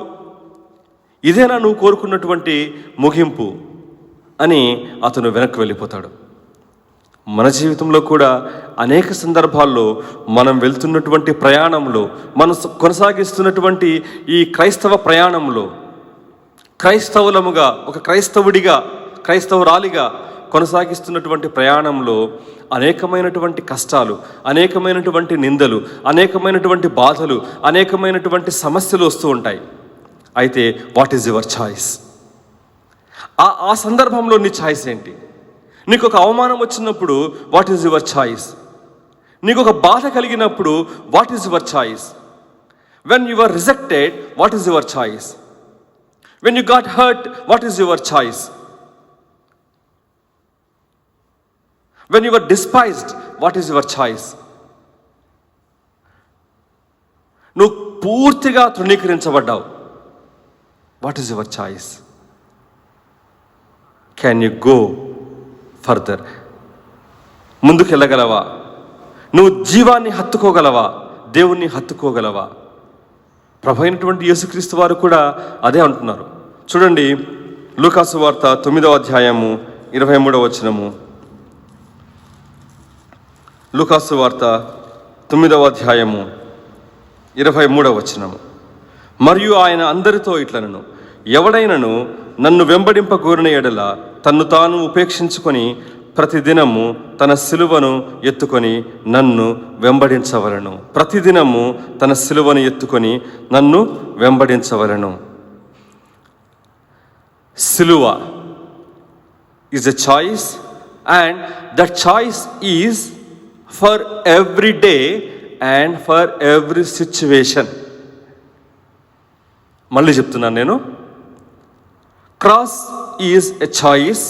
ఇదేనా నువ్వు కోరుకున్నటువంటి ముగింపు అని అతను వెనక్కి వెళ్ళిపోతాడు. మన జీవితంలో కూడా అనేక సందర్భాల్లో మనం వెళ్తున్నటువంటి ప్రయాణంలో, మనం కొనసాగిస్తున్నటువంటి ఈ క్రైస్తవ ప్రయాణంలో, క్రైస్తవులముగా, ఒక క్రైస్తవుడిగా, క్రైస్తవురాలిగా కొనసాగిస్తున్నటువంటి ప్రయాణంలో అనేకమైనటువంటి కష్టాలు, అనేకమైనటువంటి నిందలు, అనేకమైనటువంటి బాధలు, అనేకమైనటువంటి సమస్యలు వస్తూ ఉంటాయి. అయితే వాట్ ఈజ్ యువర్ చాయిస్? ఆ సందర్భంలో నీ చాయిస్ ఏంటి? నీకు ఒక అవమానం వచ్చినప్పుడు వాట్ ఈజ్ యువర్ చాయిస్? నీకు ఒక బాధ కలిగినప్పుడు what is your choice? When you are rejected what is your choice? When you got hurt what is your choice? When you are despised what is your choice? నువ్వు పూర్తిగా తృణీకరించబడ్డావు, what is your choice? Can you go further? ముందుకు వెళ్ళగలవా? నువ్వు జీవాన్ని హత్తుకోగలవా? దేవుణ్ణి హత్తుకోగలవా? ప్రభు అయినటువంటి యేసుక్రీస్తు వారు కూడా అదే అంటున్నారు. చూడండి, లూకాసు వార్త 9వ అధ్యాయము 23వ వచనము. లూకాసు వార్త 9వ అధ్యాయము 23వ వచనము. మరియు ఆయన అందరితో ఇట్లనను, ఎవడైనను నన్ను వెంబడింపగోరిన ఎడల తన్ను తాను ఉపేక్షించుకొని ప్రతిదినము తన సిలువను ఎత్తుకొని నన్ను వెంబడించవలను. ప్రతిదినము తన సిలువను ఎత్తుకొని నన్ను వెంబడించవలను. సిలువ is a choice, and that choice is for every day and for every situation. మళ్ళీ చెప్తున్నాను నేను, cross is a choice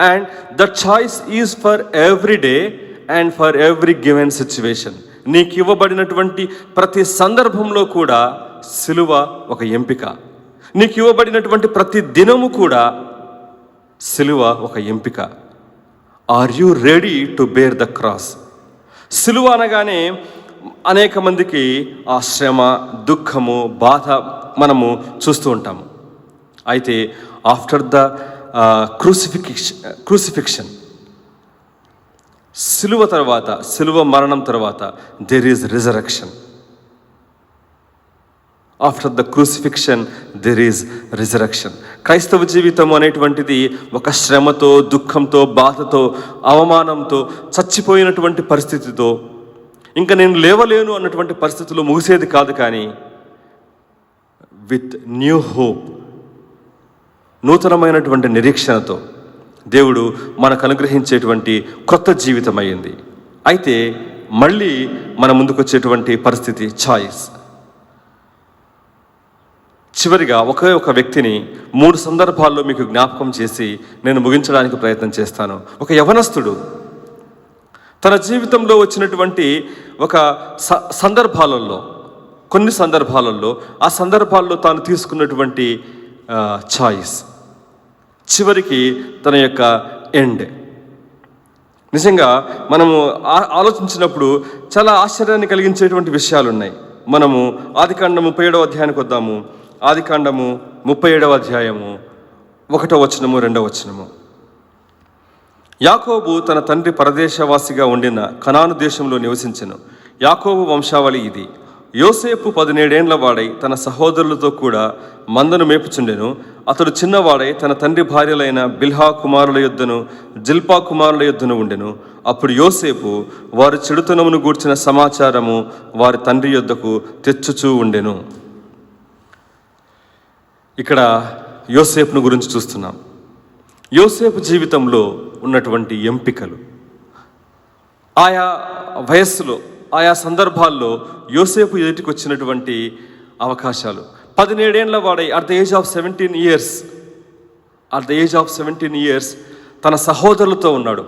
and that choice is for every day and for every given situation. నీకు ఇవ్వబడినటువంటి ప్రతి సందర్భంలో కూడా సిలువ ఒక ఎంపిక. నీకు ఇవ్వబడినటువంటి ప్రతి దినము కూడా సిలువ ఒక ఎంపిక. Are you ready to bear the cross? సిలువ అనగానే అనేక మందికి ఆ శ్రమ, దుఃఖము, బాధ మనము చూస్తూ ఉంటాము. అయితే ఆఫ్టర్ ద క్రూసిఫిక్షన్, సిలువ తర్వాత, సిలువ మరణం తర్వాత there is resurrection. After the crucifixion there is resurrection. క్రైస్తవ జీవితం అనేటువంటిది ఒక శ్రమతో, దుఃఖంతో, బాధతో, అవమానంతో, చచ్చిపోయినటువంటి పరిస్థితితో, ఇంకా నేను లేవలేను అన్నటువంటి పరిస్థితుల్లో ముగిసేది కాదు. కానీ విత్ న్యూ హోప్, నూతనమైనటువంటి నిరీక్షణతో దేవుడు మనకు అనుగ్రహించేటువంటి కొత్త జీవితం అయ్యింది. అయితే మళ్ళీ మన ముందుకు వచ్చేటువంటి పరిస్థితి చాయిస్. చివరిగా ఒకే ఒక వ్యక్తిని 3 సందర్భాల్లో మీకు జ్ఞాపకం చేసి నేను ముగించడానికి ప్రయత్నం చేస్తాను. ఒక యవనస్తుడు తన జీవితంలో వచ్చినటువంటి ఒక సందర్భాలలో, కొన్ని సందర్భాలలో, ఆ సందర్భాల్లో తాను తీసుకున్నటువంటి చాయిస్ చివరికి తన యొక్క ఎండ్. నిజంగా మనము ఆలోచించినప్పుడు చాలా ఆశ్చర్యాన్ని కలిగించేటువంటి విషయాలు ఉన్నాయి. మనము ఆదికాండము 37వ అధ్యాయానికి వద్దాము. ఆదికాండము 37వ అధ్యాయము 1వ వచనము 2వ వచనము. యాకోబు తన తండ్రి పరదేశవాసిగా ఉండిన కనాను దేశంలో నివసించెను. యాకోబు వంశావళి ఇది. యోసేపు 17 ఏండ్ల వాడై తన సహోదరులతో కూడా మందను మేపుచుండెను. అతడు చిన్నవాడై తన తండ్రి భార్యలైన బిల్హా కుమారుల యొద్దను జిల్పా కుమారుల యొద్దను ఉండెను. అప్పుడు యోసేపు వారి చెడుతనమును గూర్చిన సమాచారము వారి తండ్రి యొద్దకు తెచ్చుచూ ఉండెను. ఇక్కడ యోసేపును గురించి చూస్తున్నాం. యోసేపు జీవితంలో ఉన్నటువంటి ఎంపికలు, ఆయా వయస్సులో ఆయా సందర్భాల్లో యోసేపు ఎదుటికి వచ్చినటువంటి అవకాశాలు. 17 ఏండ్ల వాడై at the age of 17 years తన సహోదరులతో ఉన్నాడు.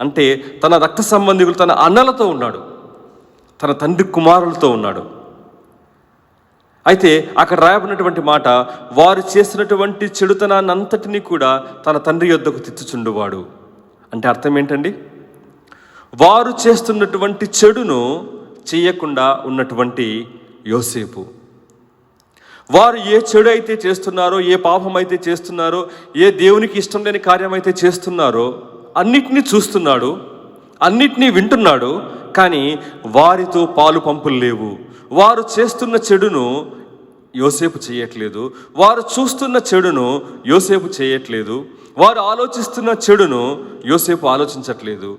అంటే తన రక్త సంబంధికులు, తన అన్నలతో ఉన్నాడు, తన తండ్రి కుమారులతో ఉన్నాడు. అయితే అక్కడ రాయబడినటువంటి మాట, వారు చేసినటువంటి చెడుతనాన్ని అంతటినీ కూడా తన తండ్రి యొద్దకు తెచ్చుచుండువాడు. అంటే అర్థం ఏంటండి? వారు చేస్తున్నటువంటి చెడును చేయకుండా ఉన్నటువంటి యోసేపు, వారు ఏ చెడు అయితే చేస్తున్నారో, ఏ పాపం అయితే చేస్తున్నారో, ఏ దేవునికి ఇష్టం లేని కార్యం అయితే చేస్తున్నారో అన్నిటినీ చూస్తున్నాడు, అన్నిటినీ వింటున్నాడు. కానీ వారితో పాలు పంపులు లేవు. వారు చేస్తున్న చెడును యోసేపు చేయట్లేదు, వారు చూస్తున్న చెడును యోసేపు చేయట్లేదు, వారు ఆలోచిస్తున్న చెడును యోసేపు ఆలోచించట్లేదు.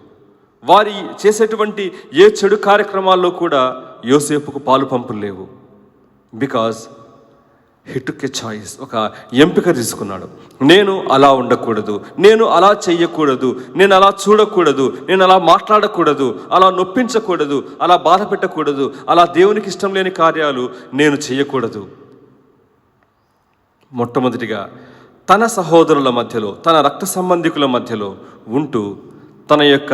వారి చేసేటువంటి ఏ చెడు కార్యక్రమాల్లో కూడా యోసేపుకు పాలు పంపులు లేవు. Because he took a choice, ఒక ఎంపిక తీసుకున్నాడు. నేను అలా ఉండకూడదు, నేను అలా చెయ్యకూడదు, నేను అలా చూడకూడదు, నేను అలా మాట్లాడకూడదు, అలా నొప్పించకూడదు, అలా బాధ పెట్టకూడదు, అలా దేవునికి ఇష్టం లేని కార్యాలు నేను చేయకూడదు. మొట్టమొదటిగా తన సహోదరుల మధ్యలో, తన రక్త సంబంధికుల మధ్యలో ఉంటూ తన యొక్క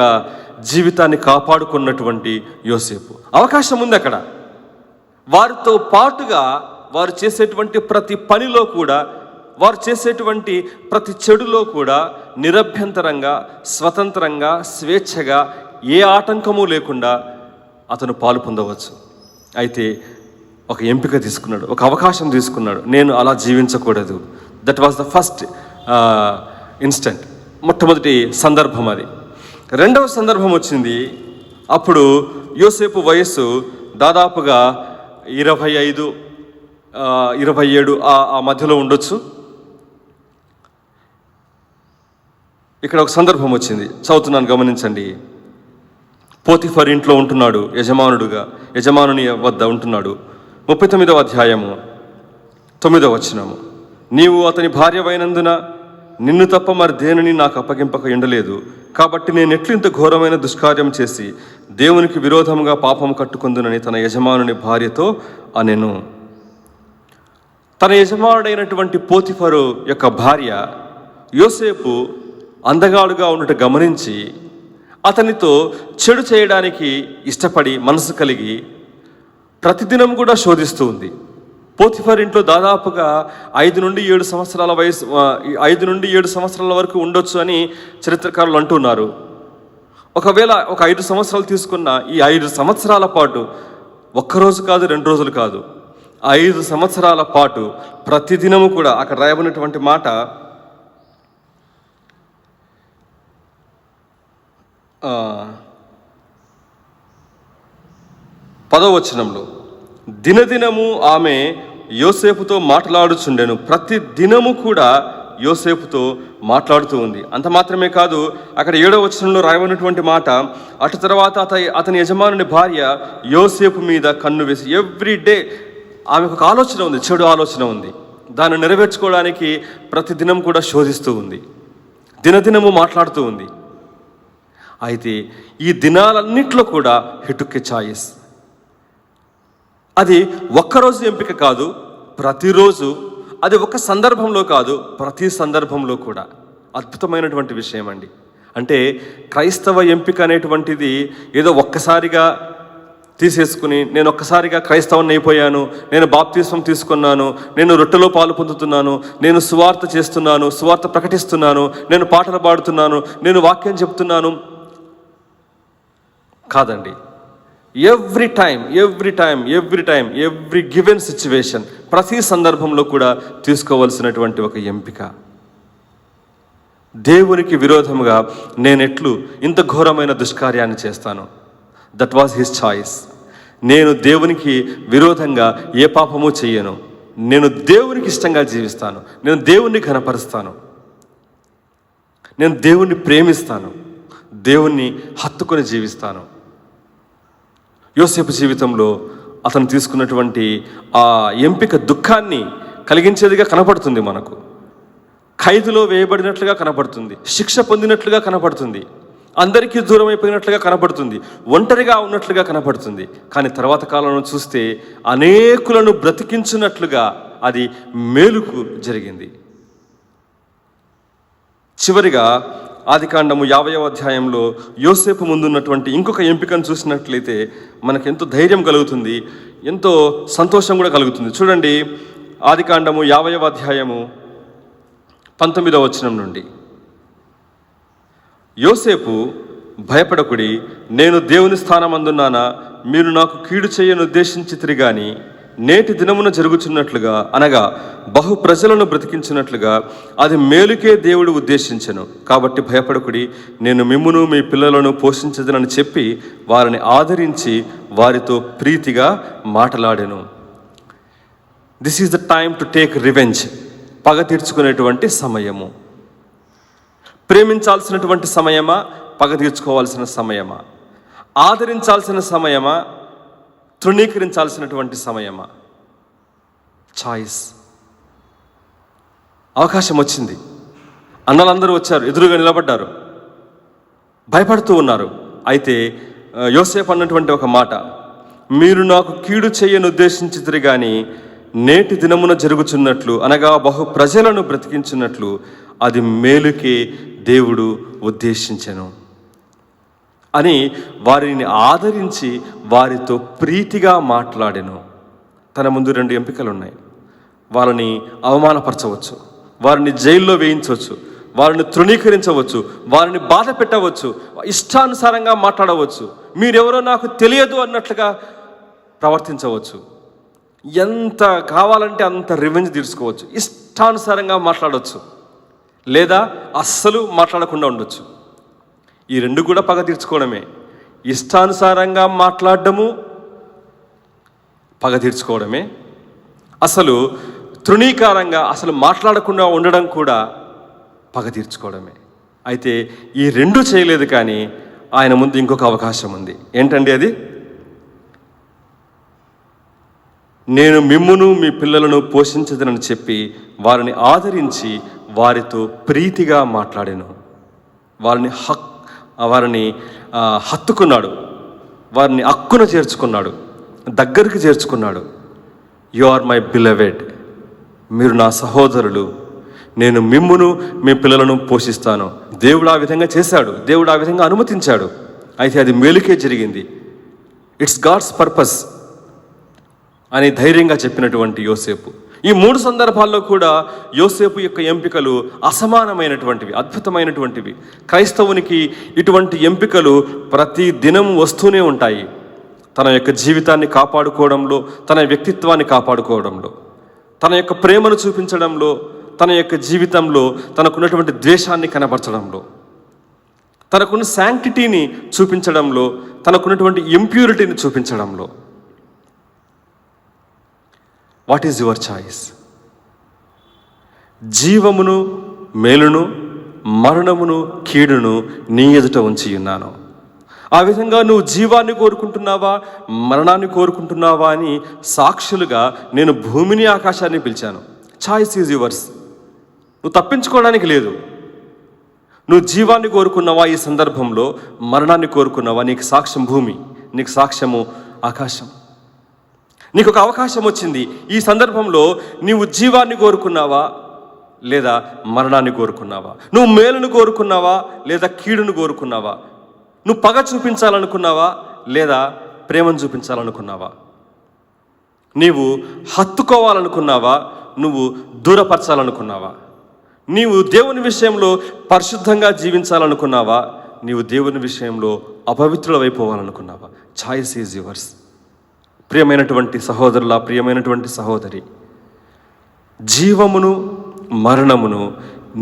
జీవితాన్ని కాపాడుకున్నటువంటి యోసేపు. అవకాశం ఉంది అక్కడ. వారితో పాటుగా వారు చేసేటువంటి ప్రతి పనిలో కూడా, వారు చేసేటువంటి ప్రతి చెడులో కూడా నిరభ్యంతరంగా, స్వతంత్రంగా, స్వేచ్ఛగా, ఏ ఆటంకము లేకుండా అతను పాలు పొందవచ్చు. అయితే ఒక ఎంపిక తీసుకున్నాడు, ఒక అవకాశం తీసుకున్నాడు. నేను అలా జీవించకూడదు. That was the first instant, మొట్టమొదటి సందర్భం అది. రెండవ సందర్భం వచ్చింది. అప్పుడు యోసేపు వయస్సు దాదాపుగా 25, 27 ఆ మధ్యలో ఉండొచ్చు. ఇక్కడ ఒక సందర్భం వచ్చింది, చదువుతున్నాను, గమనించండి. పోతిఫర్ ఇంట్లో ఉంటున్నాడు, యజమానుని వద్ద ఉంటున్నాడు. 39వ అధ్యాయము 9వ వచనము, నీవు అతని భార్యవైనందున నిన్ను తప్ప మరి దేనిని నాకు అప్పగింపక ఉండలేదు. కాబట్టి నేను ఎట్లు ఇంత ఘోరమైన దుష్కార్యం చేసి దేవునికి విరోధంగా పాపం కట్టుకుందునని తన యజమానుని భార్యతో అనెను. తన యజమానుడైనటువంటి పోతిఫరు యొక్క భార్య యోసేపు అందగాడుగా ఉండటం గమనించి అతనితో చెడు చేయడానికి ఇష్టపడి మనసు కలిగి ప్రతిదినం కూడా శోధిస్తూ ఉంది. పోతిఫర్ ఇంట్లో దాదాపుగా 5 నుండి 7 సంవత్సరాల వయసు, 5 నుండి 7 సంవత్సరాల వరకు ఉండొచ్చు అని చరిత్రకారులు అంటున్నారు. ఒకవేళ ఒక 5 సంవత్సరాలు తీసుకున్న ఈ 5 సంవత్సరాల పాటు, ఒక్కరోజు కాదు, 2 రోజులు కాదు, 5 సంవత్సరాల పాటు ప్రతిదినము కూడా, అక్కడ రాయబడినటువంటి మాట 10వ వచనంలో, దినదినము ఆమె యోసేపుతో మాట్లాడుచుండెను. ప్రతి దినము కూడా యోసేపుతో మాట్లాడుతూ ఉంది. అంత మాత్రమే కాదు, అక్కడ 7వ వచనంలో రాయబడినటువంటి మాట, అటు తర్వాత అతని యజమానుని భార్య యోసేపు మీద కన్ను వేసి, ఎవ్రీ డే ఆమెకు ఒక ఆలోచన ఉంది, చెడు ఆలోచన ఉంది. దాన్ని నెరవేర్చుకోవడానికి ప్రతి దినం కూడా శోధిస్తూ ఉంది, దినదినము మాట్లాడుతూ ఉంది. అయితే ఈ దినాలన్నిట్లో కూడా హి టుక్ ఎ చాయిస్. అది ఒక్కరోజు ఎంపిక కాదు, ప్రతిరోజు. అది ఒక సందర్భంలో కాదు, ప్రతి సందర్భంలో కూడా. అద్భుతమైనటువంటి విషయం అండి. అంటే క్రైస్తవ ఎంపిక అనేటువంటిది ఏదో ఒక్కసారిగా తీసేసుకుని, నేను ఒక్కసారిగా క్రైస్తవాన్ని అయిపోయాను, నేను బాప్తిస్మం తీసుకున్నాను, నేను రొట్టెలో పాలు పొందుతున్నాను, నేను సువార్త చేస్తున్నాను, సువార్త ప్రకటిస్తున్నాను, నేను పాటలు పాడుతున్నాను, నేను వాక్యం చెప్తున్నాను కాదండి. Every time every given situation, ప్రతి సందర్భంలో కూడా తీసుకోవాల్సినటువంటి ఒక ఎంపిక. దేవునికి విరోధముగా నేనెట్లు ఇంత ఘోరమైన దుష్కార్యాన్ని చేస్తాను. That was his choice. నేను దేవునికి విరోధంగా ఏ పాపము చెయ్యను, నేను దేవునికి ఇష్టంగా జీవిస్తాను, నేను దేవుణ్ణి ఘనపరుస్తాను, నేను దేవుణ్ణి ప్రేమిస్తాను, దేవుణ్ణి హత్తుకొని జీవిస్తాను. యోసేపు జీవితంలో అతను తీసుకున్నటువంటి ఆ ఎంపిక దుఃఖాన్ని కలిగించేదిగా కనపడుతుంది. మనకు ఖైదులో వేయబడినట్లుగా కనపడుతుంది, శిక్ష పొందినట్లుగా కనపడుతుంది, అందరికీ దూరం అయిపోయినట్లుగా కనపడుతుంది, ఒంటరిగా ఉన్నట్లుగా కనపడుతుంది. కానీ తర్వాత కాలంలో చూస్తే అనేకులను బ్రతికించినట్లుగా అది మేలుకు జరిగింది. చివరిగా ఆదికాండము 50వ అధ్యాయంలో యోసేపు ముందున్నటువంటి ఇంకొక ఎంపికను చూసినట్లయితే మనకు ఎంతో ధైర్యం కలుగుతుంది, ఎంతో సంతోషం కూడా కలుగుతుంది. చూడండి, ఆదికాండము 50వ అధ్యాయము 19వ వచనం నుండి. యోసేపు, భయపడకుడి, నేను దేవుని స్థానమందున్నానా, మీరు నాకు కీడు చేయను ఉద్దేశించితిరి గాని నేటి దినమున జరుగుచున్నట్లుగా, అనగా బహు ప్రజలను బ్రతికించినట్లుగా అది మేలుకే దేవుడు ఉద్దేశించెను. కాబట్టి భయపడకుడి, నేను మిమ్మును మీ పిల్లలను పోషించదనని చెప్పి వారిని ఆదరించి వారితో ప్రీతిగా మాటలాడెను. This is the time to take revenge. పగ తీర్చుకునేటువంటి సమయము. ప్రేమించాల్సినటువంటి సమయమా, పగ తీర్చుకోవాల్సిన సమయమా? ఆదరించాల్సిన సమయమా, తృణీకరించాల్సినటువంటి సమయమా? చాయిస్. అవకాశం వచ్చింది. అన్నలందరూ వచ్చారు, ఎదురుగా నిలబడ్డారు, భయపడుతూ ఉన్నారు. అయితే యోసేపు అన్నటువంటి ఒక మాట, మీరు నాకు కీడు చేయను ఉద్దేశించితిరి గాని నేటి దినమున జరుగుచున్నట్లు, అనగా బహు ప్రజలను బ్రతికించినట్లు అది మేలుకే దేవుడు ఉద్దేశించెను అని వారిని ఆదరించి వారితో ప్రీతిగా మాట్లాడెను. తన ముందు 2 ఎంపికలు ఉన్నాయి. వారిని అవమానపరచవచ్చు, వారిని జైల్లో వేయించవచ్చు, వారిని తృణీకరించవచ్చు, వారిని బాధ పెట్టవచ్చు, ఇష్టానుసారంగా మాట్లాడవచ్చు, మీరెవరో నాకు తెలియదు అన్నట్లుగా ప్రవర్తించవచ్చు, ఎంత కావాలంటే అంత రివెంజ్ తీర్చుకోవచ్చు, ఇష్టానుసారంగా మాట్లాడవచ్చు, లేదా అస్సలు మాట్లాడకుండా ఉండొచ్చు. ఈ 2 కూడా పగ తీర్చుకోవడమే. ఇష్టానుసారంగా మాట్లాడడము పగ తీర్చుకోవడమే, అసలు తృణీకారంగా అసలు మాట్లాడకుండా ఉండడం కూడా పగ తీర్చుకోవడమే. అయితే ఈ 2 చేయలేదు, కానీ ఆయన ముందు ఇంకొక అవకాశం ఉంది. ఏంటండి అది? నేను మిమ్మును మీ పిల్లలను పోషించదనని చెప్పి వారిని ఆదరించి వారితో ప్రీతిగా మాట్లాడాను. వారిని హత్తుకున్నాడు, వారిని అక్కున చేర్చుకున్నాడు, దగ్గరికి చేర్చుకున్నాడు. యు ఆర్ మై బిలవెడ్, మీరు నా సహోదరులు, నేను మిమ్మును మీ పిల్లలను పోషిస్తాను. దేవుడు ఆ విధంగా చేశాడు, దేవుడు ఆ విధంగా అనుమతించాడు. అయితే అది మేలుకే జరిగింది. ఇట్స్ గాడ్స్ పర్పస్ అని ధైర్యంగా చెప్పినటువంటి యోసేపు. ఈ 3 సందర్భాల్లో కూడా యోసేపు యొక్క ఎంపికలు అసమానమైనటువంటివి, అద్భుతమైనటువంటివి. క్రైస్తవునికి ఇటువంటి ఎంపికలు ప్రతి దినం వస్తూనే ఉంటాయి. తన యొక్క జీవితాన్ని కాపాడుకోవడంలో, తన వ్యక్తిత్వాన్ని కాపాడుకోవడంలో, తన యొక్క ప్రేమను చూపించడంలో, తన యొక్క జీవితంలో తనకున్నటువంటి ద్వేషాన్ని కనపరచడంలో, తనకున్న శాంక్టిటీని చూపించడంలో, తనకున్నటువంటి ఇంప్యూరిటీని చూపించడంలో. What is your choice? జీవమును మేలును, మరణమును కీడును నీ ఎదుట ఉంచి ఉన్నాను. ఆ విధంగా నువ్వు జీవాన్ని కోరుకుంటున్నావా, మరణాన్ని కోరుకుంటున్నావా అని సాక్షులుగా నేను భూమిని ఆకాశాన్ని పిలిచాను. Choice is yours. నువ్వు తప్పించుకోవడానికి లేదు. నువ్వు జీవాన్ని కోరుకున్నావా ఈ సందర్భంలో, మరణాన్ని కోరుకున్నావా? నీకు సాక్ష్యం భూమి, నీకు సాక్ష్యము ఆకాశం. నీకు ఒక అవకాశం వచ్చింది. ఈ సందర్భంలో నీవు జీవాన్ని కోరుకున్నావా లేదా మరణాన్ని కోరుకున్నావా? నువ్వు మేలును కోరుకున్నావా లేదా కీడును కోరుకున్నావా? నువ్వు పగ చూపించాలనుకున్నావా లేదా ప్రేమను చూపించాలనుకున్నావా? నీవు హత్తుకోవాలనుకున్నావా, నువ్వు దూరపరచాలనుకున్నావా? నీవు దేవుని విషయంలో పరిశుద్ధంగా జీవించాలనుకున్నావా, నీవు దేవుని విషయంలో అపవిత్రులైపోవాలనుకున్నావా? Choice is yours. ప్రియమైనటువంటి సహోదరులా, ప్రియమైనటువంటి సహోదరి, జీవమును మరణమును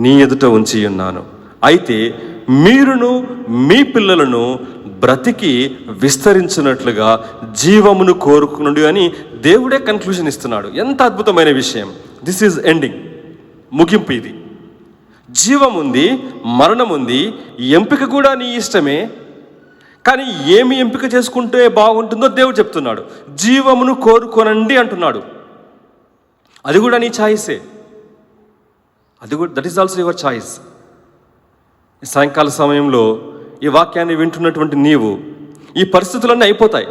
నీ ఎదుట ఉంచి ఉన్నాను. అయితే మీరును మీ పిల్లలను బ్రతికి విస్తరించినట్లుగా జీవమును కోరుకునుడి అని దేవుడే కన్క్లూజన్ ఇస్తున్నాడు. ఎంత అద్భుతమైన విషయం! దిస్ ఈజ్ ఎండింగ్, ముగింపు. ఇది జీవం ఉంది, మరణం ఉంది, ఎంపిక కూడా నీ ఇష్టమే. కానీ ఏమి ఎంపిక చేసుకుంటే బాగుంటుందో దేవుడు చెప్తున్నాడు. జీవమును కోరుకోనండి అంటున్నాడు. అది కూడా నీ ఛాయిసే. అది కూడా that is also your choice. సాయంకాల సమయంలో ఈ వాక్యాన్ని వింటున్నటువంటి నీవు, ఈ పరిస్థితులన్నీ అయిపోతాయి.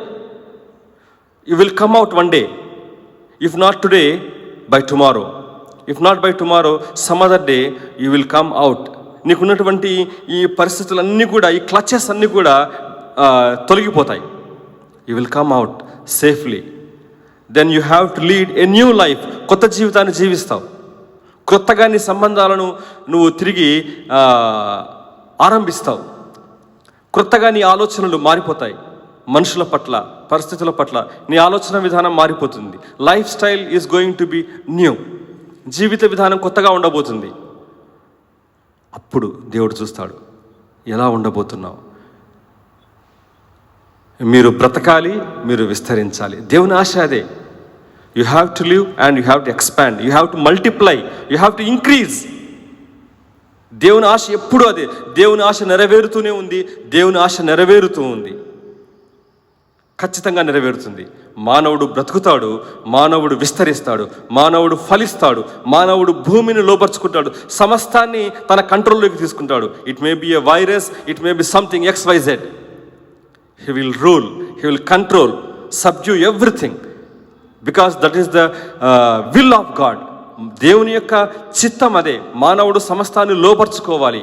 You will come out one day. If not today, by tomorrow. If not by tomorrow, some other day you will come out. నీకున్నటువంటి ఈ పరిస్థితులన్నీ కూడా, ఈ క్లచెస్ అన్నీ కూడా తొలగిపోతాయి. You will come out safely. Then you have to lead a new life. కొత్త జీవితాన్ని జీవిస్తావు. కొత్తగా నీ సంబంధాలను నువ్వు తిరిగి ఆరంభిస్తావు. కొత్తగా నీ ఆలోచనలు మారిపోతాయి. మనుషుల పట్ల, పరిస్థితుల పట్ల నీ ఆలోచన విధానం మారిపోతుంది. Life style is going to be new. జీవిత విధానం కొత్తగా ఉండబోతుంది. అప్పుడు దేవుడు చూస్తాడు, ఎలా ఉండబోతున్నావు. మీరు బ్రతకాలి, మీరు విస్తరించాలి. దేవుని ఆశ అదే. You have to live and you have to expand. You have to multiply. You have to increase. దేవుని ఆశ ఎప్పుడూ అదే. దేవుని ఆశ నెరవేరుతూనే ఉంది. దేవుని ఆశ నెరవేరుతూ ఉంది. ఖచ్చితంగా నెరవేరుతుంది. మానవుడు బ్రతుకుతాడు, మానవుడు విస్తరిస్తాడు, మానవుడు ఫలిస్తాడు, మానవుడు భూమిని లోపరుచుకుంటాడు, సమస్తాన్ని తన కంట్రోల్లోకి తీసుకుంటాడు. It may be a virus, it may be something XYZ. He will rule, he will control, subdue everything, because that is the will of God. దేవుని యొక్క చిత్తం అదే. మానవుడు సమస్తాన్ని లోపరుచుకోవాలి.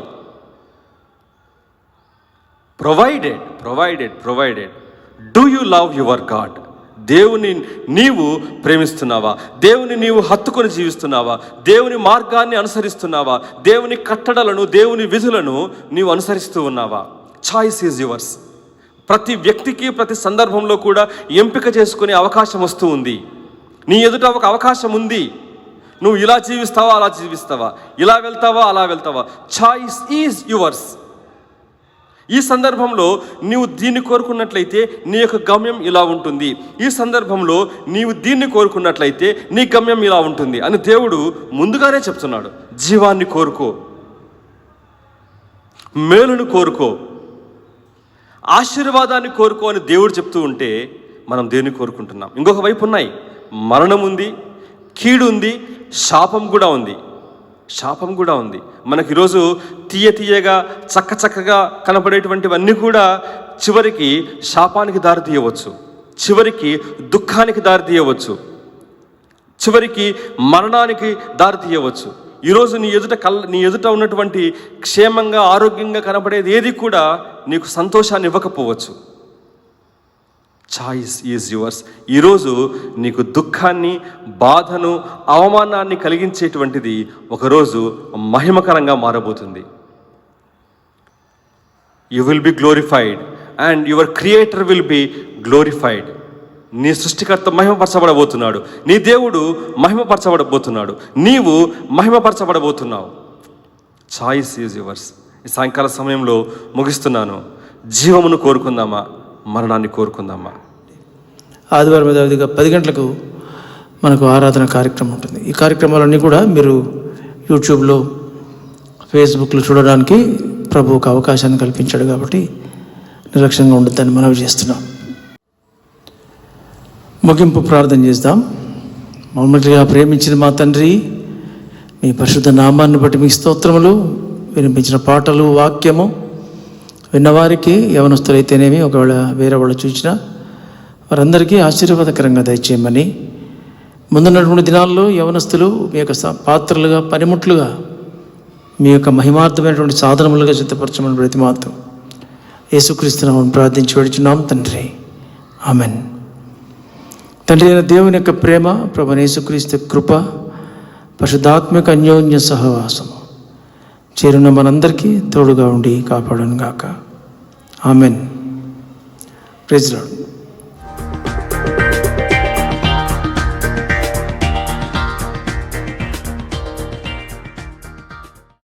Provided. Do you love your god? దేవుని నీవు ప్రేమిస్తున్నావా? దేవుని నీవు హత్తుకొని జీవిస్తున్నావా? దేవుని మార్గాన్ని అనుసరిస్తున్నావా? దేవుని కట్టడలను, దేవుని విధులను నీవు అనుసరిస్తూ ఉన్నావా? Choice is yours. ప్రతి వ్యక్తికి ప్రతి సందర్భంలో కూడా ఎంపిక చేసుకునే అవకాశం వస్తూ ఉంది. నీ ఎదుట ఒక అవకాశం ఉంది. నువ్వు ఇలా జీవిస్తావా, అలా జీవిస్తావా, ఇలా వెళ్తావా, అలా వెళ్తావా. Choice is yours. ఈ సందర్భంలో నీవు దీన్ని కోరుకున్నట్లయితే నీ యొక్క గమ్యం ఇలా ఉంటుంది. ఈ సందర్భంలో నీవు దీన్ని కోరుకున్నట్లయితే నీ గమ్యం ఇలా ఉంటుంది అని దేవుడు ముందుగానే చెప్తున్నాడు. జీవాన్ని కోరుకో, మేలును కోరుకో, ఆశీర్వాదాన్ని కోరుకో అని దేవుడు చెప్తూ ఉంటే మనం దేన్ని కోరుకుంటున్నాం? ఇంకొక వైపు ఉన్నాయి. మరణం ఉంది, కీడు ఉంది, శాపం కూడా ఉంది. మనకి ఈరోజు తీయగా చక్కగా కనపడేటువంటివన్నీ కూడా చివరికి శాపానికి దారి తీయవచ్చు, చివరికి దుఃఖానికి దారి తీయవచ్చు, చివరికి మరణానికి దారి తీయవచ్చు. ఈరోజు నీ ఎదుట ఉన్నటువంటి క్షేమంగా, ఆరోగ్యంగా కనపడేది ఏది కూడా నీకు సంతోషాన్ని ఇవ్వకపోవచ్చు. Choice is yours. ఈరోజు నీకు దుఃఖాన్ని, బాధను, అవమానాన్ని కలిగించేటువంటిది ఒకరోజు మహిమకరంగా మారబోతుంది. You will be glorified and your creator will be glorified. నీ సృష్టికర్త మహిమపరచబడబోతున్నాడు, నీ దేవుడు మహిమపరచబడబోతున్నాడు, నీవు మహిమపరచబడబోతున్నావు. Choice is yours. ఈ సాయంకాల సమయంలో ముగిస్తున్నాను. జీవమును కోరుకుందామా, మరణాన్ని కోరుకుందామా? ఆదివారం యథావిధిగా 10 గంటలకు మనకు ఆరాధన కార్యక్రమం ఉంటుంది. ఈ కార్యక్రమాలన్నీ కూడా మీరు యూట్యూబ్లో, ఫేస్బుక్లో చూడడానికి ప్రభు ఒక అవకాశాన్ని కల్పించాడు. కాబట్టి నిర్లక్ష్యంగా ఉండొద్దని మనవి చేస్తున్నాం. ముగింపు ప్రార్థన చేద్దాం. మమ్మల్నిగా ప్రేమించిన మా తండ్రి, మీ పరిశుద్ధ నామాన్ని బట్టి మీ స్తోత్రములు. వినిపించిన పాటలు, వాక్యము విన్నవారికి, యవనస్తులైతేనేమి, ఒకవేళ వేరే వాళ్ళు చూసినా వారందరికీ ఆశీర్వాదకరంగా దయచేయమని, ముందున్నటువంటి దినాల్లో యవనస్తులు మీ యొక్క పాత్రలుగా, పనిముట్లుగా, మీ యొక్క మహిమార్థమైనటువంటి సాధనములుగా సిద్ధపరచమని ప్రతిమాత్రం యేసుక్రీస్తునామమున ప్రార్థించి వేడుచున్నాం తండ్రి. ఆమెన్. తండ్రి అయిన దేవుని యొక్క ప్రేమ, ప్రభువైన యేసుక్రీస్తు కృప, పరిశుద్ధాత్మిక అన్యోన్య సహవాసము చేరున్న మనందరికీ తోడుగా ఉండి కాపాడును గాక. ఆమెన్. Praise lord.